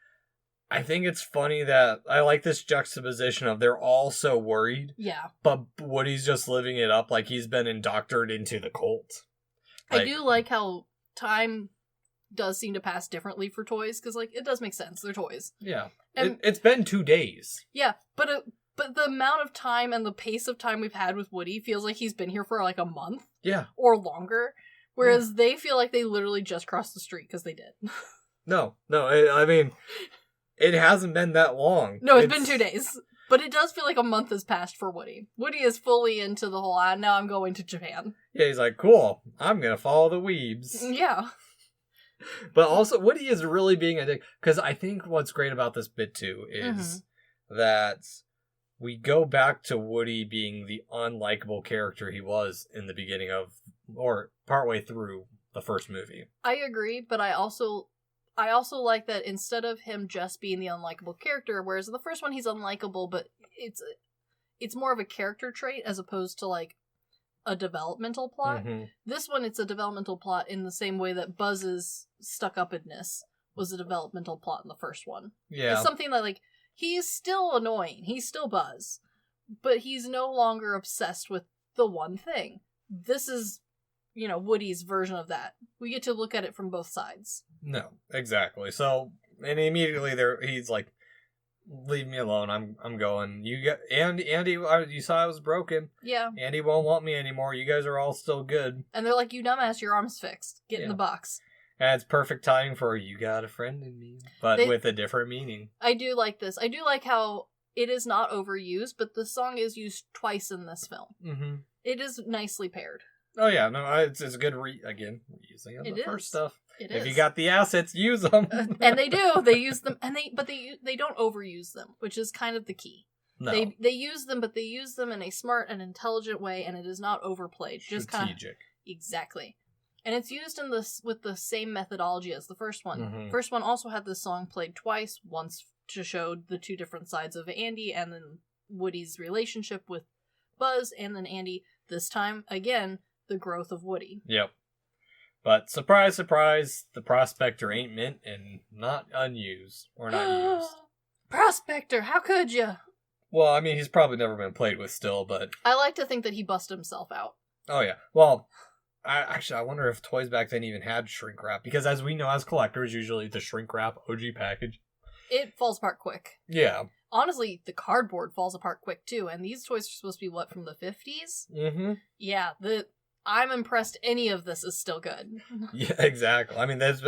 I think it's funny that I like this juxtaposition of they're all so worried. Yeah. But Woody's just living it up like he's been indoctored into the cult. I do like how time does seem to pass differently for toys, because, like, it does make sense. They're toys. Yeah. And It's been 2 days. yeah, but the amount of time and the pace of time we've had with Woody feels like he's been here for, like, a month. Yeah. Or longer. Whereas they feel like they literally just crossed the street because they did. No, I mean, it hasn't been that long. No, it's been 2 days. But it does feel like a month has passed for Woody. Woody is fully into the whole, now I'm going to Japan. Yeah, he's like, cool, I'm gonna follow the weebs. Yeah. But also, Woody is really being a dick. Because I think what's great about this bit, too, is that we go back to Woody being the unlikable character he was in the beginning of, or partway through the first movie. I agree, but I also like that instead of him just being the unlikable character, whereas in the first one he's unlikable, but it's more of a character trait as opposed to, like, a developmental plot. This one, it's a developmental plot in the same way that Buzz's stuck-upness was a developmental plot in the first one. Yeah. It's something that, like, he's still annoying, he's still Buzz, but he's no longer obsessed with the one thing. This is, Woody's version of that. We get to look at it from both sides. No, exactly. So, and immediately he's like, leave me alone, I'm going. Andy, you saw I was broken. Yeah. Andy won't want me anymore. You guys are all still good. And they're like, you dumbass, your arm's fixed. Get in the box. And it's perfect timing for you got a friend in me, but with a different meaning. I do like this. I do like how it is not overused, but the song is used twice in this film. It is nicely paired. Oh yeah, no, it's a good reusing of the first stuff. If you got the assets, use them. And they do. They use them, and they don't overuse them, which is kind of the key. No. They use them, but they use them in a smart and intelligent way, and it is not overplayed. Just strategic. Exactly. And it's used with the same methodology as the first one. First one also had this song played twice, once to show the 2 different sides of Andy, and then Woody's relationship with Buzz, and then Andy. This time, again, the growth of Woody. Yep. But surprise, surprise, the Prospector ain't mint and not unused. Or not used. Prospector, how could you? Well, I mean, he's probably never been played with still, but... I like to think that he busted himself out. Oh, yeah. Well, I wonder if toys back then even had shrink wrap. Because as we know, as collectors, usually the shrink wrap OG package... It falls apart quick. Yeah. Honestly, the cardboard falls apart quick, too. And these toys are supposed to be, from the 50s? Yeah, I'm impressed any of this is still good. Yeah, exactly. I mean, it's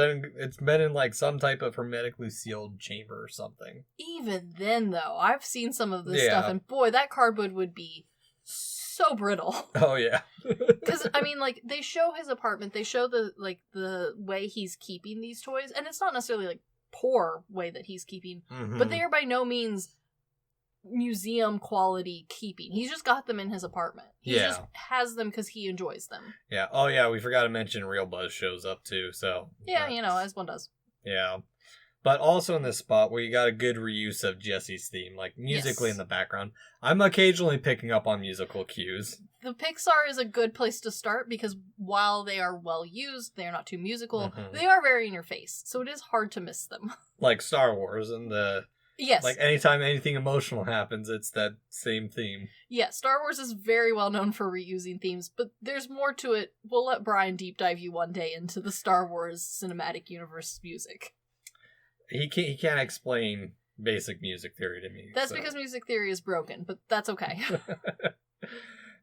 been in, like, some type of hermetically sealed chamber or something. Even then, though, I've seen some of this stuff, and boy, that cardboard would be so brittle. Oh, yeah. Because, I mean, like, they show his apartment, they show the way he's keeping these toys, and it's not necessarily, like, poor way that he's keeping, but they are by no means museum quality keeping. He's just got them in his apartment. He just has them because he enjoys them. Yeah. Oh yeah, we forgot to mention Real Buzz shows up too, so yeah, as one does. Yeah. But also in this spot where you got a good reuse of Jesse's theme, like musically in the background. I'm occasionally picking up on musical cues. The Pixar is a good place to start because while they are well used, they are not too musical, they are very in your face, so it is hard to miss them. Like Star Wars and Yes. Like, anytime anything emotional happens, it's that same theme. Yeah, Star Wars is very well known for reusing themes, but there's more to it. We'll let Brian deep dive you one day into the Star Wars cinematic universe music. He can't explain basic music theory to me. That's because music theory is broken, but that's okay.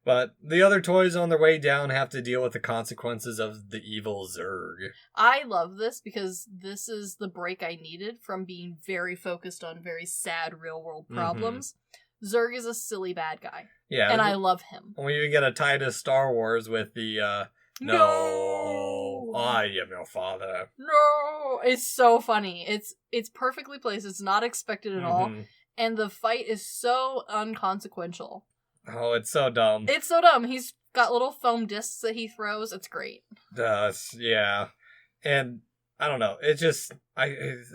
But the other toys on their way down have to deal with the consequences of the evil Zurg. I love this because this is the break I needed from being very focused on very sad real-world problems. Zurg is a silly bad guy. Yeah. And I love him. We even get a tie to Star Wars with the, No, I am your father. No! It's so funny. It's perfectly placed. It's not expected at all. And the fight is so unconsequential. Oh, it's so dumb. It's so dumb. He's got little foam discs that he throws. It's great. Yeah. And I don't know. It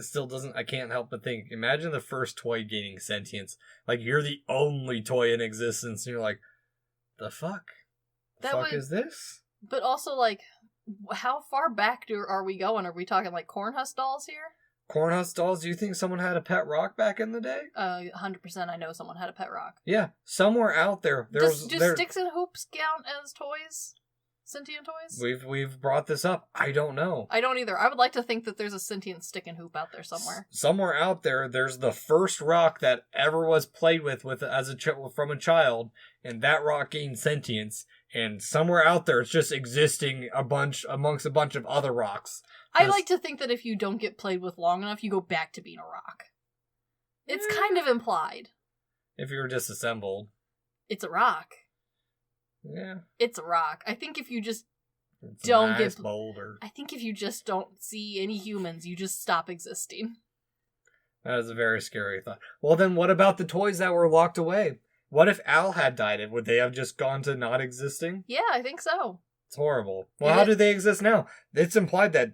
still doesn't, I can't help but think, imagine the first toy gaining sentience. Like, you're the only toy in existence, and you're like, the fuck? The fuck is this? But also, like, how far back are we going? Are we talking, like, Cornhusk dolls here? Cornhusk dolls? Do you think someone had a pet rock back in the day? 100% I know someone had a pet rock. Yeah, somewhere out there. Do sticks and hoops count as toys? Sentient toys? We've brought this up. I don't know. I don't either. I would like to think that there's a sentient stick and hoop out there somewhere. Somewhere out there, there's the first rock that ever was played with from a child, and that rock gained sentience. And somewhere out there, it's just existing amongst a bunch of other rocks. I like to think that if you don't get played with long enough, you go back to being a rock. It's kind of implied. If you were disassembled. It's a rock. Yeah. It's a rock. I think if you just boulder. I think if you just don't see any humans, you just stop existing. That is a very scary thought. Well, then what about the toys that were locked away? What if Al had died? Would they have just gone to not existing? Yeah, I think so. It's horrible. Well, how do they exist now? It's implied that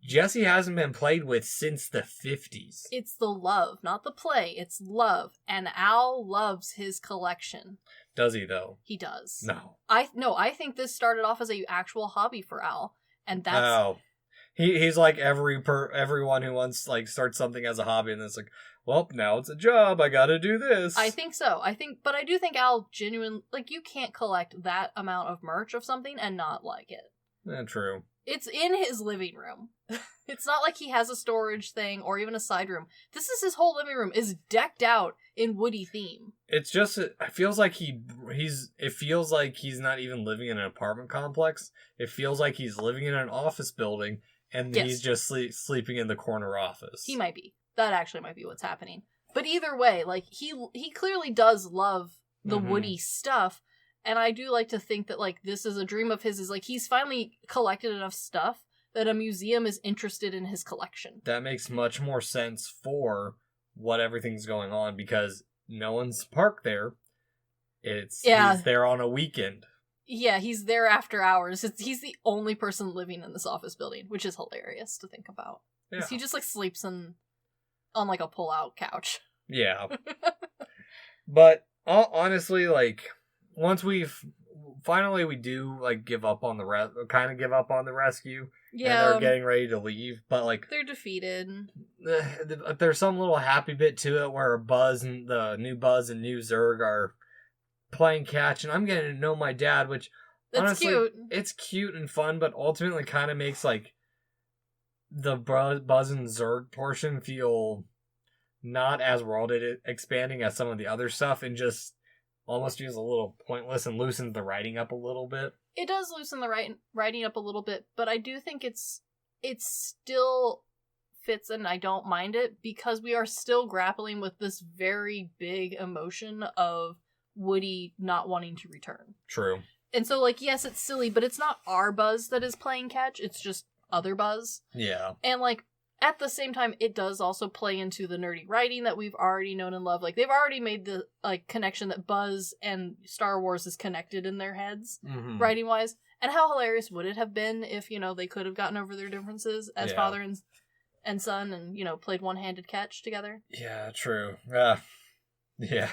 Jesse hasn't been played with since the 50s. It's the love, not the play. It's love. And Al loves his collection. Does he, though? He does. No. I think this started off as a actual hobby for Al. And that's... Oh. He's like everyone who wants starts something as a hobby and it's like, well, now it's a job. I gotta do this. I think so. But I do think Al genuinely, you can't collect that amount of merch of something and not like it. Yeah, true. It's in his living room. It's not like he has a storage thing or even a side room. This is his whole living room is decked out in Woody theme. It's just, it feels like it feels like he's not even living in an apartment complex. It feels like he's living in an office building and he's just sleeping in the corner office. He might be. That actually might be what's happening. But either way, he clearly does love the Woody stuff. And I do like to think that, this is a dream of his, is, he's finally collected enough stuff that a museum is interested in his collection. That makes much more sense for what everything's going on, because no one's parked there. He's there on a weekend. Yeah, he's there after hours. He's the only person living in this office building, which is hilarious to think about. Yeah. He just, sleeps on, a pull-out couch. Yeah. But, honestly, once we do give up on the rescue. Yeah. And they're getting ready to leave, but they're defeated. There's some little happy bit to it where the new Buzz and new Zurg are playing catch, and I'm getting to know my dad, which honestly, cute. It's cute and fun, but ultimately kind of makes the Buzz and Zurg portion feel not as world expanding as some of the other stuff, and just almost feels a little pointless and loosens the writing up a little bit. It does loosen the writing up a little bit, but I do think it still fits and I don't mind it, because we are still grappling with this very big emotion of Woody not wanting to return. True. And so, yes, it's silly, but it's not our Buzz that is playing catch, it's just other Buzz. Yeah. And, at the same time, it does also play into the nerdy writing that we've already known and loved. They've already made the, connection that Buzz and Star Wars is connected in their heads, writing-wise. And how hilarious would it have been if, they could have gotten over their differences as father and son and, played one-handed catch together? Yeah, true. Yeah.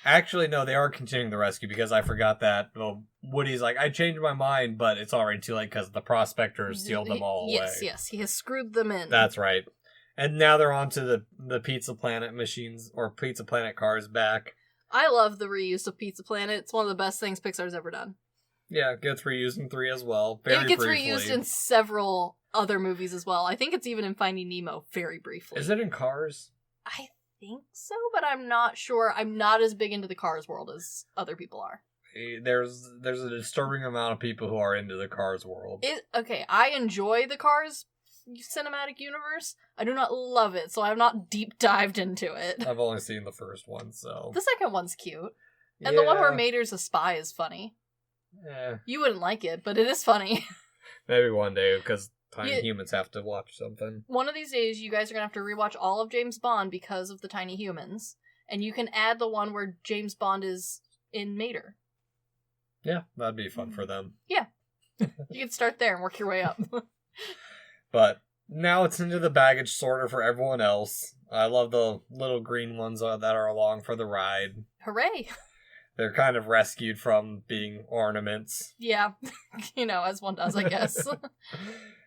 Actually, no, they are continuing the rescue, because I forgot that. Well, Woody's I changed my mind, but it's already too late because the prospectors sealed them all away. Yes, he has screwed them in. That's right. And now they're on to the Pizza Planet machines, or Pizza Planet cars back. I love the reuse of Pizza Planet. It's one of the best things Pixar's ever done. Yeah, it gets reused in 3 as well. It gets reused in several other movies as well. I think it's even in Finding Nemo, very briefly. Is it in Cars? I think so, but I'm not sure. I'm not as big into the Cars world as other people are. There's a disturbing amount of people who are into the Cars world. Okay, I enjoy the Cars cinematic universe. I do not love it, so I have not deep dived into it. I've only seen the first one, so... The second one's cute. And the one where Mater's a spy is funny. Yeah. You wouldn't like it, but it is funny. Maybe one day, because Tiny Humans have to watch something. One of these days, you guys are going to have to rewatch all of James Bond because of the Tiny Humans. And you can add the one where James Bond is in Mater. Yeah, that'd be fun for them. Yeah. You can start there and work your way up. But now it's into the baggage sorter for everyone else. I love the little green ones that are along for the ride. Hooray! They're kind of rescued from being ornaments. Yeah, as one does, I guess.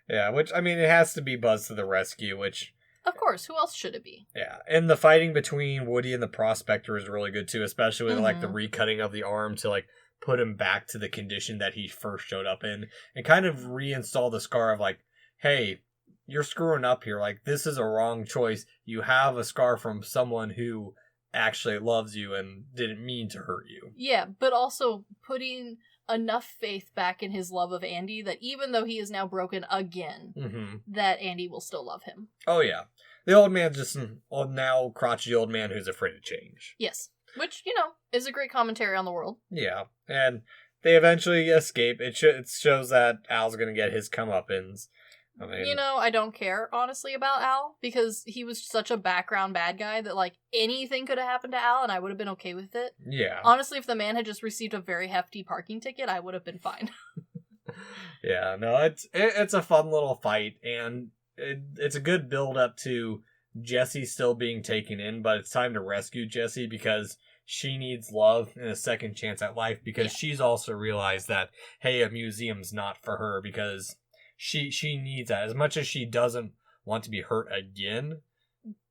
Yeah, which, I mean, it has to be Buzz to the rescue, which... Of course, who else should it be? Yeah, and the fighting between Woody and the Prospector is really good, too, especially with, like, the recutting of the arm to, like, put him back to the condition that he first showed up in, and kind of reinstall the scar of, like, hey, you're screwing up here, like, this is a wrong choice. You have a scar from someone who actually loves you and didn't mean to hurt you. Yeah, but also putting enough faith back in his love of Andy that even though he is now broken again, that Andy will still love him. Oh, yeah. The old man's just an now crotchety old man who's afraid of change. Yes. Which, is a great commentary on the world. Yeah. And they eventually escape. It shows that Al's going to get his comeuppance. I mean, I don't care, honestly, about Al, because he was such a background bad guy that, like, anything could have happened to Al, and I would have been okay with it. Yeah. Honestly, if the man had just received a very hefty parking ticket, I would have been fine. Yeah, no, it's a fun little fight, and it's a good build-up to Jessie still being taken in, but it's time to rescue Jessie because she needs love and a second chance at life, because she's also realized that, hey, a museum's not for her, because... She needs that. As much as she doesn't want to be hurt again.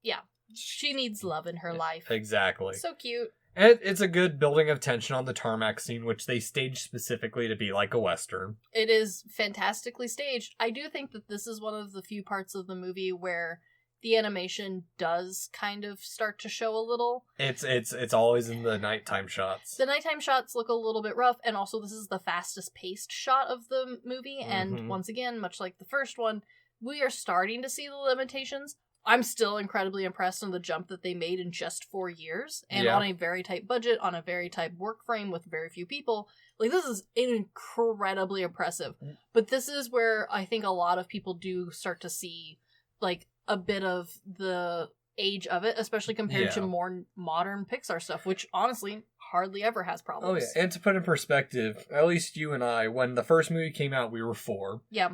Yeah. She needs love in her life. Exactly. So cute. And it's a good building of tension on the tarmac scene, which they staged specifically to be like a Western. It is fantastically staged. I do think that this is one of the few parts of the movie where the animation does kind of start to show a little. It's always in the nighttime shots. The nighttime shots look a little bit rough, and also this is the fastest paced shot of the movie, and once again, much like the first one, we are starting to see the limitations. I'm still incredibly impressed on the jump that they made in just 4 years, and on a very tight budget, on a very tight work frame with very few people. Like, this is incredibly impressive. But this is where I think a lot of people do start to see, like, a bit of the age of it, especially compared to more modern Pixar stuff, which honestly hardly ever has problems. Oh yeah, and to put in perspective, at least you and I, when the first movie came out, we were 4. Yeah.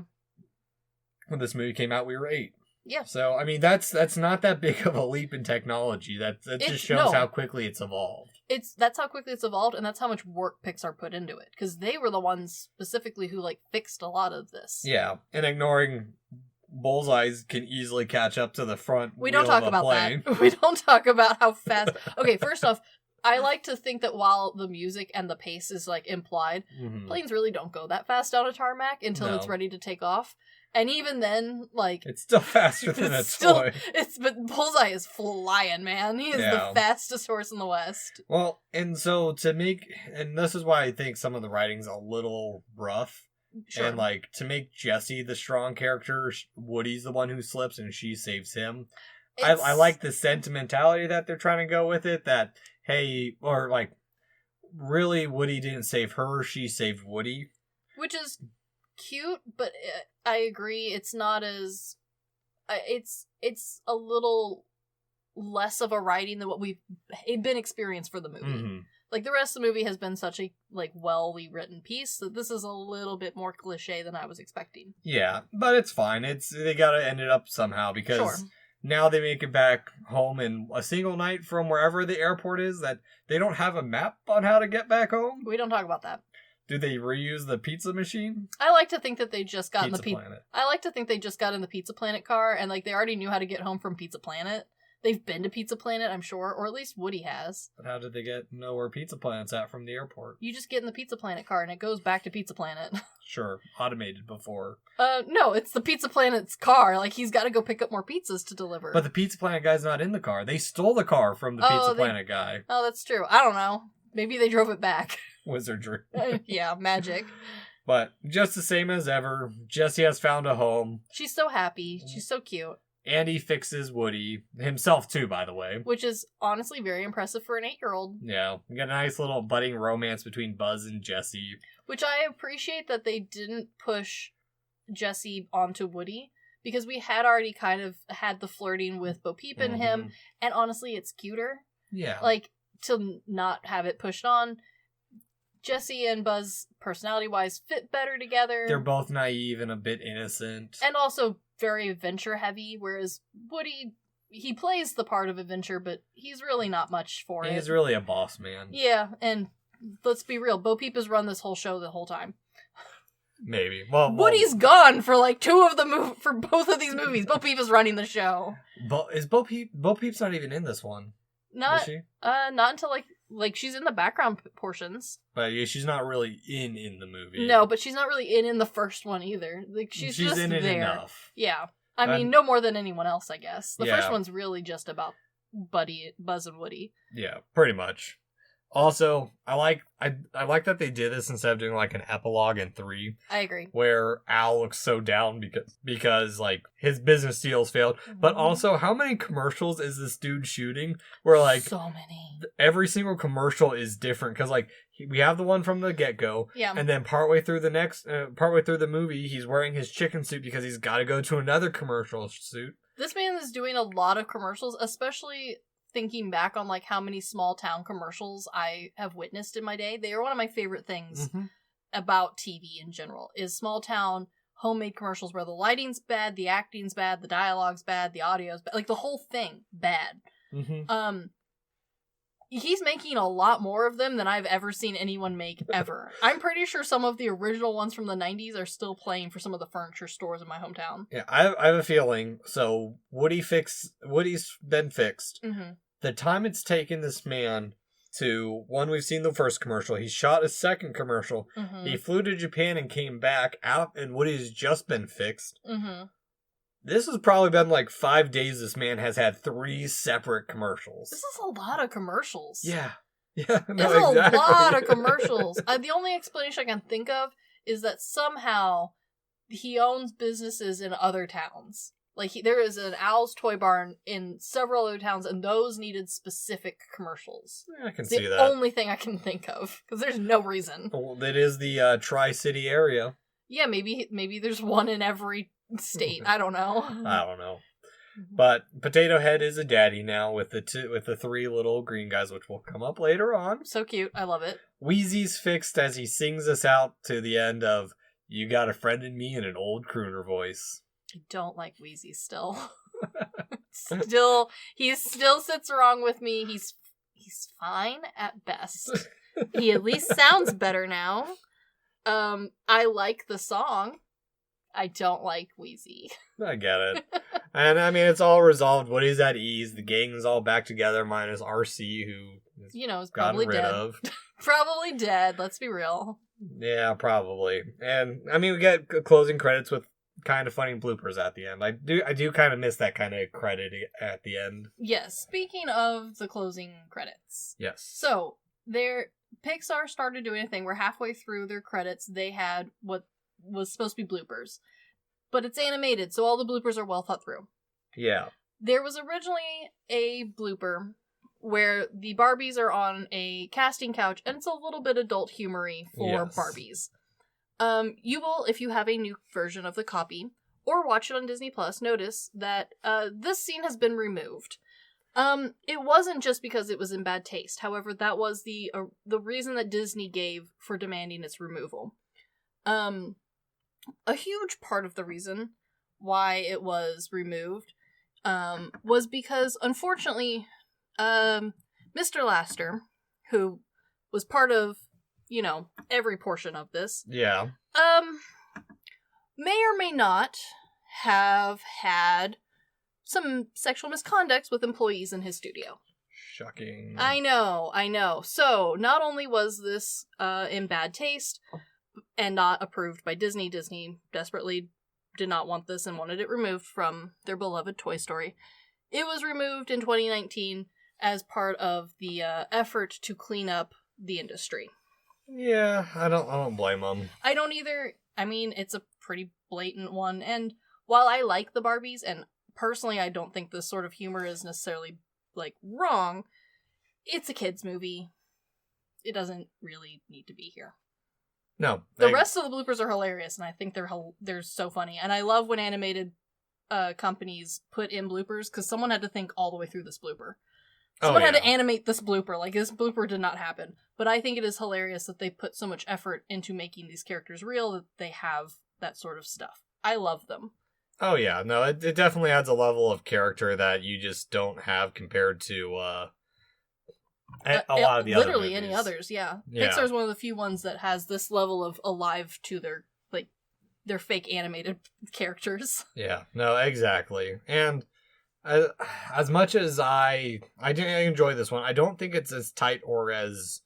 When this movie came out, we were 8. Yeah. So, I mean, that's not that big of a leap in technology. That just shows how quickly it's evolved. That's how quickly it's evolved, and that's how much work Pixar put into it, because they were the ones specifically who, like, fixed a lot of this. Yeah, and ignoring Bullseyes can easily catch up to the front. We don't talk about that. We don't talk about how fast. Okay, first off, I like to think that while the music and the pace is, like, implied, planes really don't go that fast down a tarmac until it's ready to take off. And even then, like... It's still faster than a toy. But Bullseye is flying, man. He is the fastest horse in the West. Well, and so to make... And this is why I think some of the writing's a little rough. Sure. And, like, to make Jessie the strong character, Woody's the one who slips and she saves him. I like the sentimentality that they're trying to go with it, that, hey, or, like, really, Woody didn't save her, she saved Woody. Which is cute, but I agree, it's not as... It's a little less of a writing than what we've been experienced for the movie. Mm-hmm. Like, the rest of the movie has been such a, like, well-written piece that this is a little bit more cliche than I was expecting. Yeah, but it's fine. They gotta end it up somehow, because now they make it back home in a single night from wherever the airport is, that they don't have a map on how to get back home. We don't talk about that. Do they reuse the pizza machine? I like to think that they just got in the Pizza Planet. I like to think they just got in the Pizza Planet car, and, like, they already knew how to get home from Pizza Planet. They've been to Pizza Planet, I'm sure, or at least Woody has. But how did they know where Pizza Planet's at from the airport? You just get in the Pizza Planet car and it goes back to Pizza Planet. Sure, automated before. No, it's the Pizza Planet's car. Like, he's got to go pick up more pizzas to deliver. But the Pizza Planet guy's not in the car. They stole the car from the Pizza Planet guy. Oh, that's true. I don't know. Maybe they drove it back. Wizardry. Yeah, magic. But just the same as ever, Jessie has found a home. She's so happy. She's so cute. Andy fixes Woody. Himself too, by the way. Which is honestly very impressive for an 8-year-old. Yeah. We got a nice little budding romance between Buzz and Jessie. Which I appreciate that they didn't push Jessie onto Woody. Because we had already kind of had the flirting with Bo Peep and him. And honestly, it's cuter. Yeah. Like, to not have it pushed on. Jessie and Buzz, personality-wise, fit better together. They're both naive and a bit innocent. And also very adventure-heavy, whereas Woody, he plays the part of adventure, but he's really not much for it. He's really a boss man. Yeah, and let's be real, Bo Peep has run this whole show the whole time. Maybe. Well, Woody's gone for like for both of these movies. Bo Peep is running the show. Is Bo Peep's not even in this one? Not, is she? Not until like she's in the background portions. But yeah, she's not really in the movie. No, but she's not really in the first one either. Like she's just in it there. enough. Yeah, I mean, no more than anyone else, I guess. The Yeah. first one's really just about Buzz and Woody. Yeah, pretty much. Also, I like that they did this instead of doing like an epilogue in 3. I agree. Where Al looks so down because like his business deals failed. But also, how many commercials is this dude shooting? Where like so many. Every single commercial is different because like we have the one from the get go, yeah, and then partway through the movie, he's wearing his chicken suit because he's got to go to another commercial suit. This man is doing a lot of commercials, especially thinking back on like how many small town commercials I have witnessed in my day. They are one of my favorite things about TV in general, is small town homemade commercials where the lighting's bad, the acting's bad, the dialogue's bad, the audio's bad, like the whole thing bad. He's making a lot more of them than I've ever seen anyone make ever. I'm pretty sure some of the original ones from the 90s are still playing for some of the furniture stores in my hometown. Yeah, I have a feeling. So Woody's been fixed. The time it's taken this man to, one, we've seen the first commercial. He shot a second commercial. He flew to Japan and came back out, and Woody's just been fixed. This has probably been like 5 days this man has had 3 separate commercials. This is a lot of commercials. Yeah. Yeah, no, it's exactly. A lot of commercials. The only explanation I can think of is that somehow he owns businesses in other towns. Like, there is an Al's Toy Barn in several other towns, and those needed specific commercials. I can see that. The only thing I can think of, because there's no reason. Well, it is the Tri-City area. Yeah, maybe there's one in every state. I don't know. I don't know. But Potato Head is a daddy now with the 3 little green guys, which will come up later on. So cute. I love it. Wheezy's fixed as he sings us out to the end of "You Got a Friend in Me" in an old crooner voice. I don't like Wheezy still. He still sits wrong with me. He's fine at best. He at least sounds better now. I like the song. I don't like Wheezy. I get it. And I mean, it's all resolved. Woody's at ease. The gang's all back together, minus RC, who is probably gotten rid dead. of. Probably dead, let's be real. Yeah, probably. And I mean, we get closing credits with kind of funny bloopers at the end. I do kind of miss that kind of credit at the end. Yes. Speaking of the closing credits. Yes. So Pixar started doing a thing where halfway through their credits they had what was supposed to be bloopers. But it's animated, so all the bloopers are well thought through. Yeah. There was originally a blooper where the Barbies are on a casting couch, and it's a little bit adult humory for Barbies. You will, if you have a new version of the copy, or watch it on Disney Plus, notice that this scene has been removed. It wasn't just because it was in bad taste. However, that was the reason that Disney gave for demanding its removal. A huge part of the reason why it was removed was because, unfortunately, Mr. Laster, who was part of, every portion of this, may or may not have had some sexual misconduct with employees in his studio. Shocking. I know. So, not only was this in bad taste and not approved by Disney desperately did not want this and wanted it removed from their beloved Toy Story. It was removed in 2019 as part of the effort to clean up the industry. Yeah, I don't blame them. I don't either. I mean, it's a pretty blatant one, and while I like the Barbies, and personally I don't think this sort of humor is necessarily, like, wrong, it's a kid's movie. It doesn't really need to be here. No. The rest of the bloopers are hilarious, and I think they're so funny, and I love when animated companies put in bloopers, because someone had to think all the way through this blooper. Someone had to animate this blooper. Like, this blooper did not happen. But I think it is hilarious that they put so much effort into making these characters real that they have that sort of stuff. I love them. Oh, yeah. No, it definitely adds a level of character that you just don't have compared to a lot of the other literally movies. any others, yeah. Pixar's one of the few ones that has this level of alive to their fake animated characters. Yeah, no, exactly. And as much as I didn't enjoy this one, I don't think it's as tight or as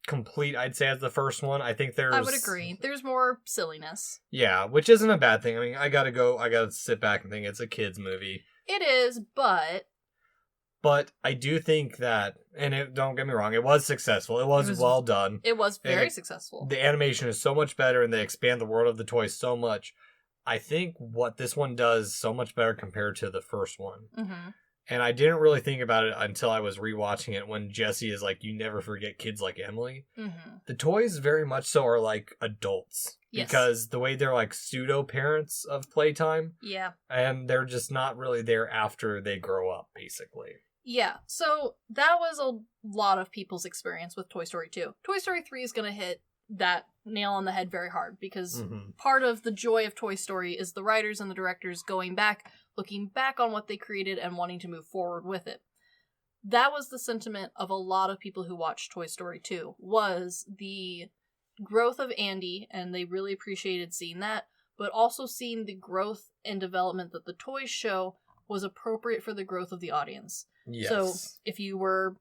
complete, I'd say, as the first one. I think I would agree. There's more silliness. Yeah, which isn't a bad thing. I mean, I gotta sit back and think it's a kid's movie. It is, but I do think that, and don't get me wrong, it was successful. It was well done. It was very successful. The animation is so much better, and they expand the world of the toys so much. I think what this one does so much better compared to the first one. Mm-hmm. And I didn't really think about it until I was rewatching it when Jessie is like, you never forget kids like Emily. Mm-hmm. The toys very much so are like adults. Yes. Because the way they're like pseudo parents of playtime. Yeah. And they're just not really there after they grow up, basically. Yeah. So that was a lot of people's experience with Toy Story 2. Toy Story 3 is going to hit that nail on the head very hard because part of the joy of Toy Story is the writers and the directors going back, looking back on what they created and wanting to move forward with it. That was the sentiment of a lot of people who watched Toy Story 2, was the growth of Andy, and they really appreciated seeing that, but also seeing the growth and development that the toys show was appropriate for the growth of the audience. Yes. So if you were,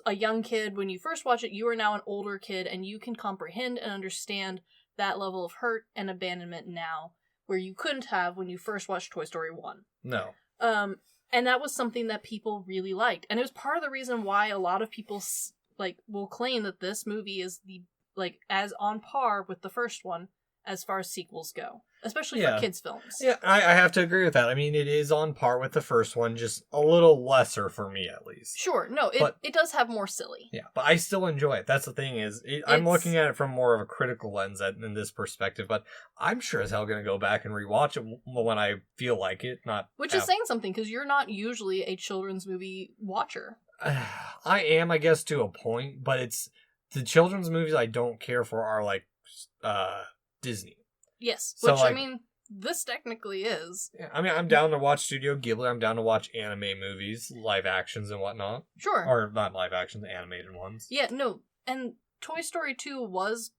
a young kid when you first watch it, you are now an older kid and you can comprehend and understand that level of hurt and abandonment now, where you couldn't have when you first watched Toy Story 1. No. And that was something that people really liked. And it was part of the reason why a lot of people will claim that this movie is as on par with the first one as far as sequels go, especially for kids' films. Yeah, I have to agree with that. I mean, it is on par with the first one, just a little lesser for me, at least. Sure, no, it does have more silly. Yeah, but I still enjoy it. That's the thing is, I'm looking at it from more of a critical lens in this perspective, but I'm sure as hell going to go back and rewatch it when I feel like it. Which is saying something, because you're not usually a children's movie watcher. I am, I guess, to a point, but it's the children's movies I don't care for are like Disney. Yes, so, which I mean, this technically is. Yeah, I mean, I'm down to watch Studio Ghibli. I'm down to watch anime movies, live actions and whatnot. Sure. Or not live actions, animated ones. Yeah, no, and Toy Story 2 was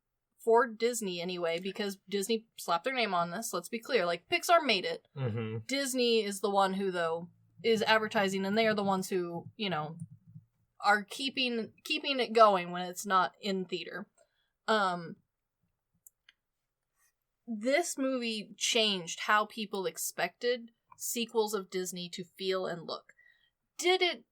for Disney anyway, because Disney slapped their name on this. Let's be clear, Pixar made it. Mm-hmm. Disney is the one who, though, is advertising, and they are the ones who, are keeping it going when it's not in theater. This movie changed how people expected sequels of Disney to feel and look. Did it,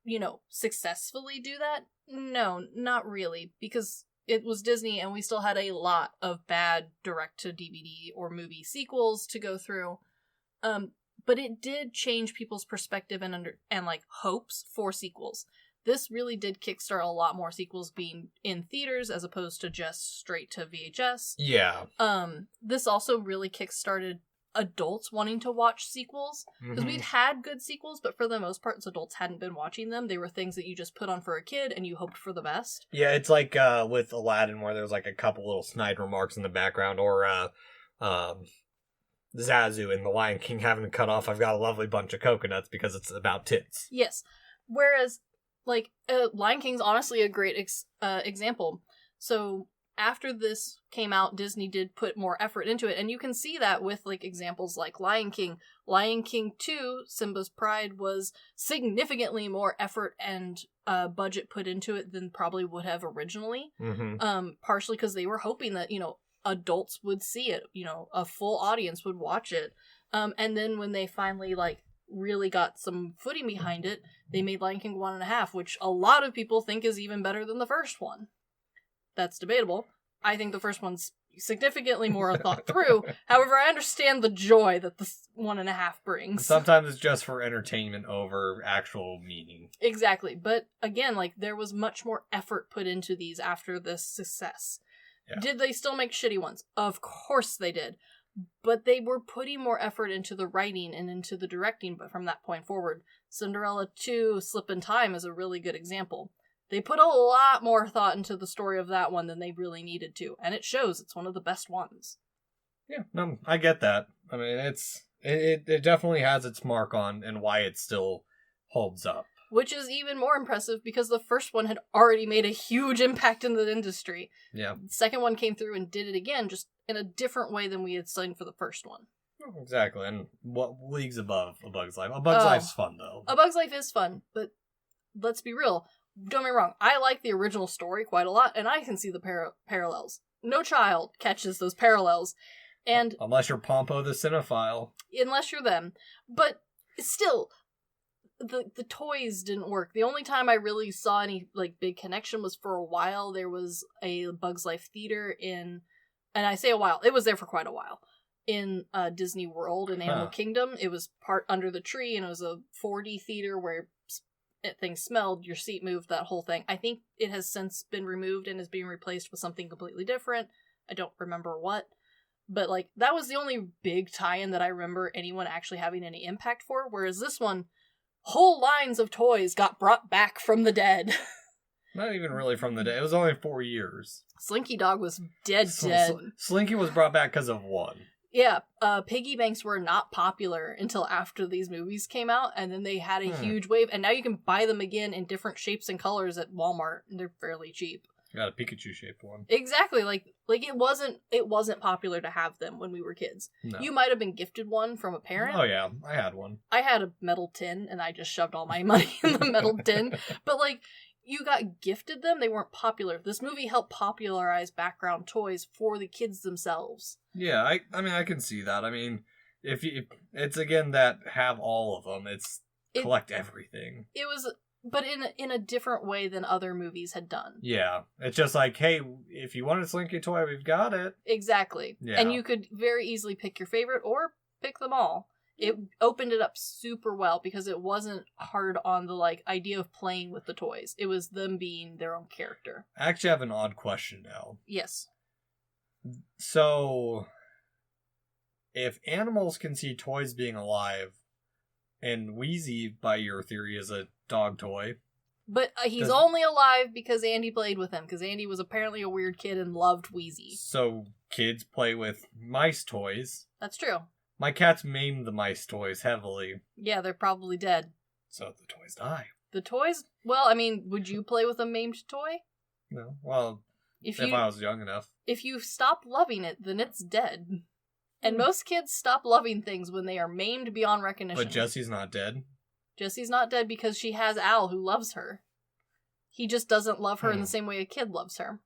successfully do that? No, not really, because it was Disney and we still had a lot of bad direct-to-DVD or movie sequels to go through. But it did change people's perspective and hopes for sequels. This really did kickstart a lot more sequels being in theaters as opposed to just straight to VHS. Yeah. This also really kickstarted adults wanting to watch sequels. Because we'd had good sequels, but for the most part, adults hadn't been watching them. They were things that you just put on for a kid and you hoped for the best. Yeah, it's like with Aladdin where there's a couple little snide remarks in the background, or Zazu in The Lion King having to cut off, I've got a lovely bunch of coconuts, because it's about tits. Yes. Whereas Lion King's honestly a great example. So after this came out, Disney did put more effort into it, and you can see that with like examples like Lion King. Lion King 2, Simba's Pride, was significantly more effort and budget put into it than probably would have originally. Partially because they were hoping that, adults would see it, a full audience would watch it. And then when they finally like really got some footing behind it, they made Lion King 1.5, which a lot of people think is even better than the first one. That's debatable. I think the first one's significantly more thought through. However, I understand the joy that the 1.5 brings. Sometimes it's just for entertainment over actual meaning. Exactly. But again, like, there was much more effort put into these after this success. Yeah. Did they still make shitty ones? Of course they did. But they were putting more effort into the writing and into the directing, but from that point forward. Cinderella 2, Slip in Time is a really good example. They put a lot more thought into the story of that one than they really needed to, and it shows. It's one of the best ones. Yeah, no, I get that. I mean, it definitely has its mark on and why it still holds up. Which is even more impressive because the first one had already made a huge impact in the industry. Yeah. The second one came through and did it again, just in a different way than we had seen for the first one. Exactly, and what leagues above A Bug's Life? A Bug's Life's fun, though. A Bug's Life is fun, but let's be real. Don't get me wrong, I like the original story quite a lot, and I can see the parallels. No child catches those parallels, and unless you're Pompo the Cinephile. Unless you're them. But still, the toys didn't work. The only time I really saw any like big connection was for a while. There was a Bug's Life theater in, and I say a while, it was there for quite a while, in Disney World in Animal Kingdom. It was part under the tree, and it was a 4D theater where things smelled, your seat moved, that whole thing. I think it has since been removed and is being replaced with something completely different. I don't remember what. But, like, that was the only big tie-in that I remember anyone actually having any impact for, whereas this one, whole lines of toys got brought back from the dead. Not even really from the dead. It was only 4 years. Slinky Dog was dead. Slinky was brought back because of one. Yeah, piggy banks were not popular until after these movies came out, and then they had a huge wave, and now you can buy them again in different shapes and colors at Walmart, and they're fairly cheap. Got a Pikachu-shaped one. Exactly, like it wasn't popular to have them when we were kids. No. You might have been gifted one from a parent. Oh yeah, I had one. I had a metal tin, and I just shoved all my money in the metal tin, but like, you got gifted them, they weren't popular. This movie helped popularize background toys for the kids themselves. Yeah, I mean, I can see that. I mean, if it's again that have all of them, collect everything. It was, but in a different way than other movies had done. Yeah, it's just like, hey, if you want a Slinky toy, we've got it. Exactly. Yeah. And you could very easily pick your favorite or pick them all. It opened it up super well because it wasn't hard on the like idea of playing with the toys. It was them being their own character. I actually have an odd question now. Yes. So, if animals can see toys being alive, and Wheezy, by your theory, is a dog toy. But he's only alive because Andy played with him, because Andy was apparently a weird kid and loved Wheezy. So, kids play with mice toys. That's true. My cats maimed the mice toys heavily. Yeah, they're probably dead. So the toys die. The toys? Well, I mean, would you play with a maimed toy? No. Well, if I was young enough. If you stop loving it, then it's dead. And most kids stop loving things when they are maimed beyond recognition. But Jessie's not dead. Jessie's not dead because she has Al who loves her. He just doesn't love her in the same way a kid loves her.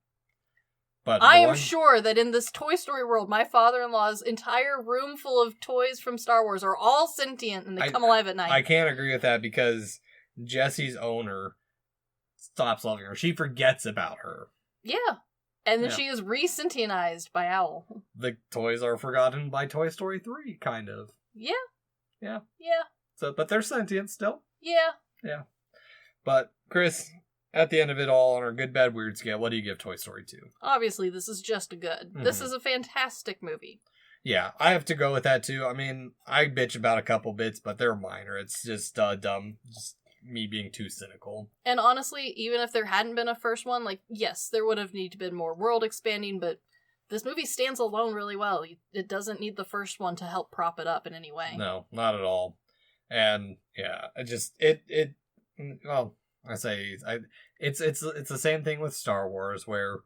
But I am sure that in this Toy Story world, my father-in-law's entire room full of toys from Star Wars are all sentient and they come alive at night. I can't agree with that because Jessie's owner stops loving her. She forgets about her. Yeah. And then she is re-sentientized by Owl. The toys are forgotten by Toy Story 3, kind of. Yeah. Yeah. Yeah. So, but they're sentient still. Yeah. Yeah. But, Chris, at the end of it all, on our good, bad, weird scale, what do you give Toy Story 2? Obviously, this is just a good. Mm-hmm. This is a fantastic movie. Yeah, I have to go with that, too. I mean, I bitch about a couple bits, but they're minor. It's just dumb. Just me being too cynical. And honestly, even if there hadn't been a first one, like, yes, there would have needed to been more world expanding, but this movie stands alone really well. It doesn't need the first one to help prop it up in any way. No, not at all. And, yeah, it's the same thing with Star Wars, where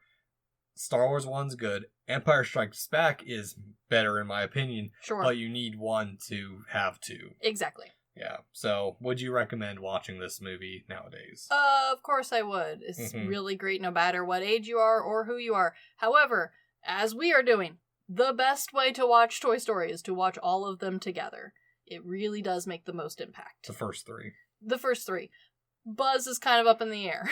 Star Wars 1's good. Empire Strikes Back is better in my opinion, Sure. but you need one to have two. Exactly. Yeah. So, would you recommend watching this movie nowadays? Of course I would. It's Mhm. really great no matter what age you are or who you are. However, as we are doing, the best way to watch Toy Story is to watch all of them together. It really does make the most impact. The first three. The first three. Buzz is kind of up in the air.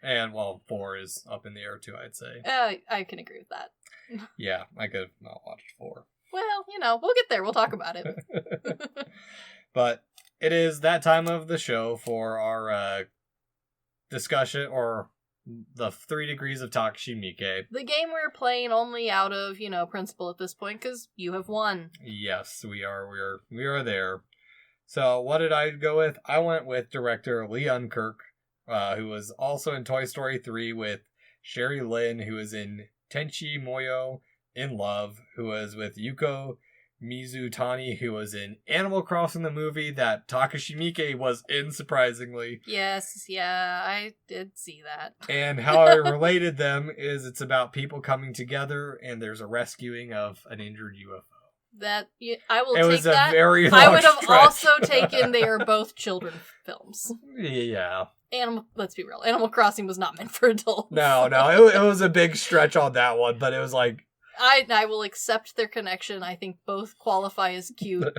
And, well, 4 is up in the air too, I'd say. I can agree with that. Yeah, I could have not watched 4. Well, we'll get there. We'll talk about it. But it is that time of the show for our discussion, or the 3 degrees of Takashi Miike. The game we're playing only out of, principle at this point, because you have won. Yes, we are there. So what did I go with? I went with director Lee Unkrich, who was also in Toy Story 3 with Sherry Lynn, who was in Tenchi Muyo in Love, who was with Yuko Mizutani, who was in Animal Crossing the movie that Takashi Miike was in, surprisingly. Yes, yeah, I did see that. And how I related them is it's about people coming together and there's a rescuing of an injured UFO. I will It take was a that. very long I would have stretch. also taken they are both children films. Yeah. Let's be real. Animal Crossing was not meant for adults. No, it was a big stretch on that one, but it was like... I will accept their connection. I think both qualify as cute.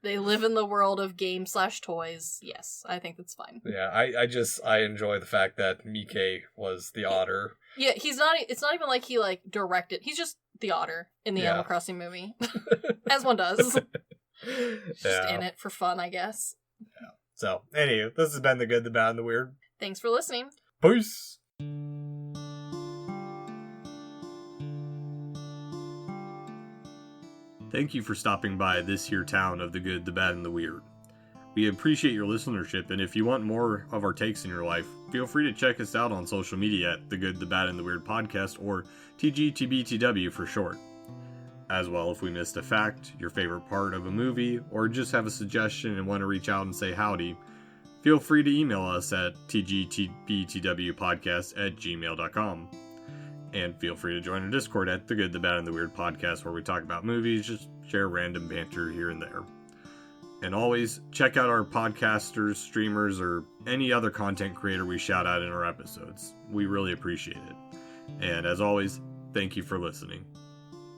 They live in the world of game/toys. Yes, I think that's fine. Yeah, I enjoy the fact that Miike was the otter. Yeah, it's not even like he directed. He's just the otter in the Animal Crossing movie. As one does. Just in it for fun, I guess. Yeah. So, anyway, this has been The Good, the Bad, and the Weird. Thanks for listening. Peace! Thank you for stopping by this here town of The Good, the Bad, and the Weird. We appreciate your listenership, and if you want more of our takes in your life, feel free to check us out on social media at The Good, the Bad, and the Weird Podcast, or TGTBTW for short. As well, if we missed a fact, your favorite part of a movie, or just have a suggestion and want to reach out and say howdy, feel free to email us at tgtbtwpodcast@gmail.com. And feel free to join our Discord at The Good, the Bad, and the Weird Podcast, where we talk about movies, just share random banter here and there. And always, check out our podcasters, streamers, or any other content creator we shout out in our episodes. We really appreciate it. And as always, thank you for listening.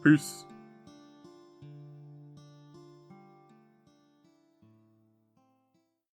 Peace!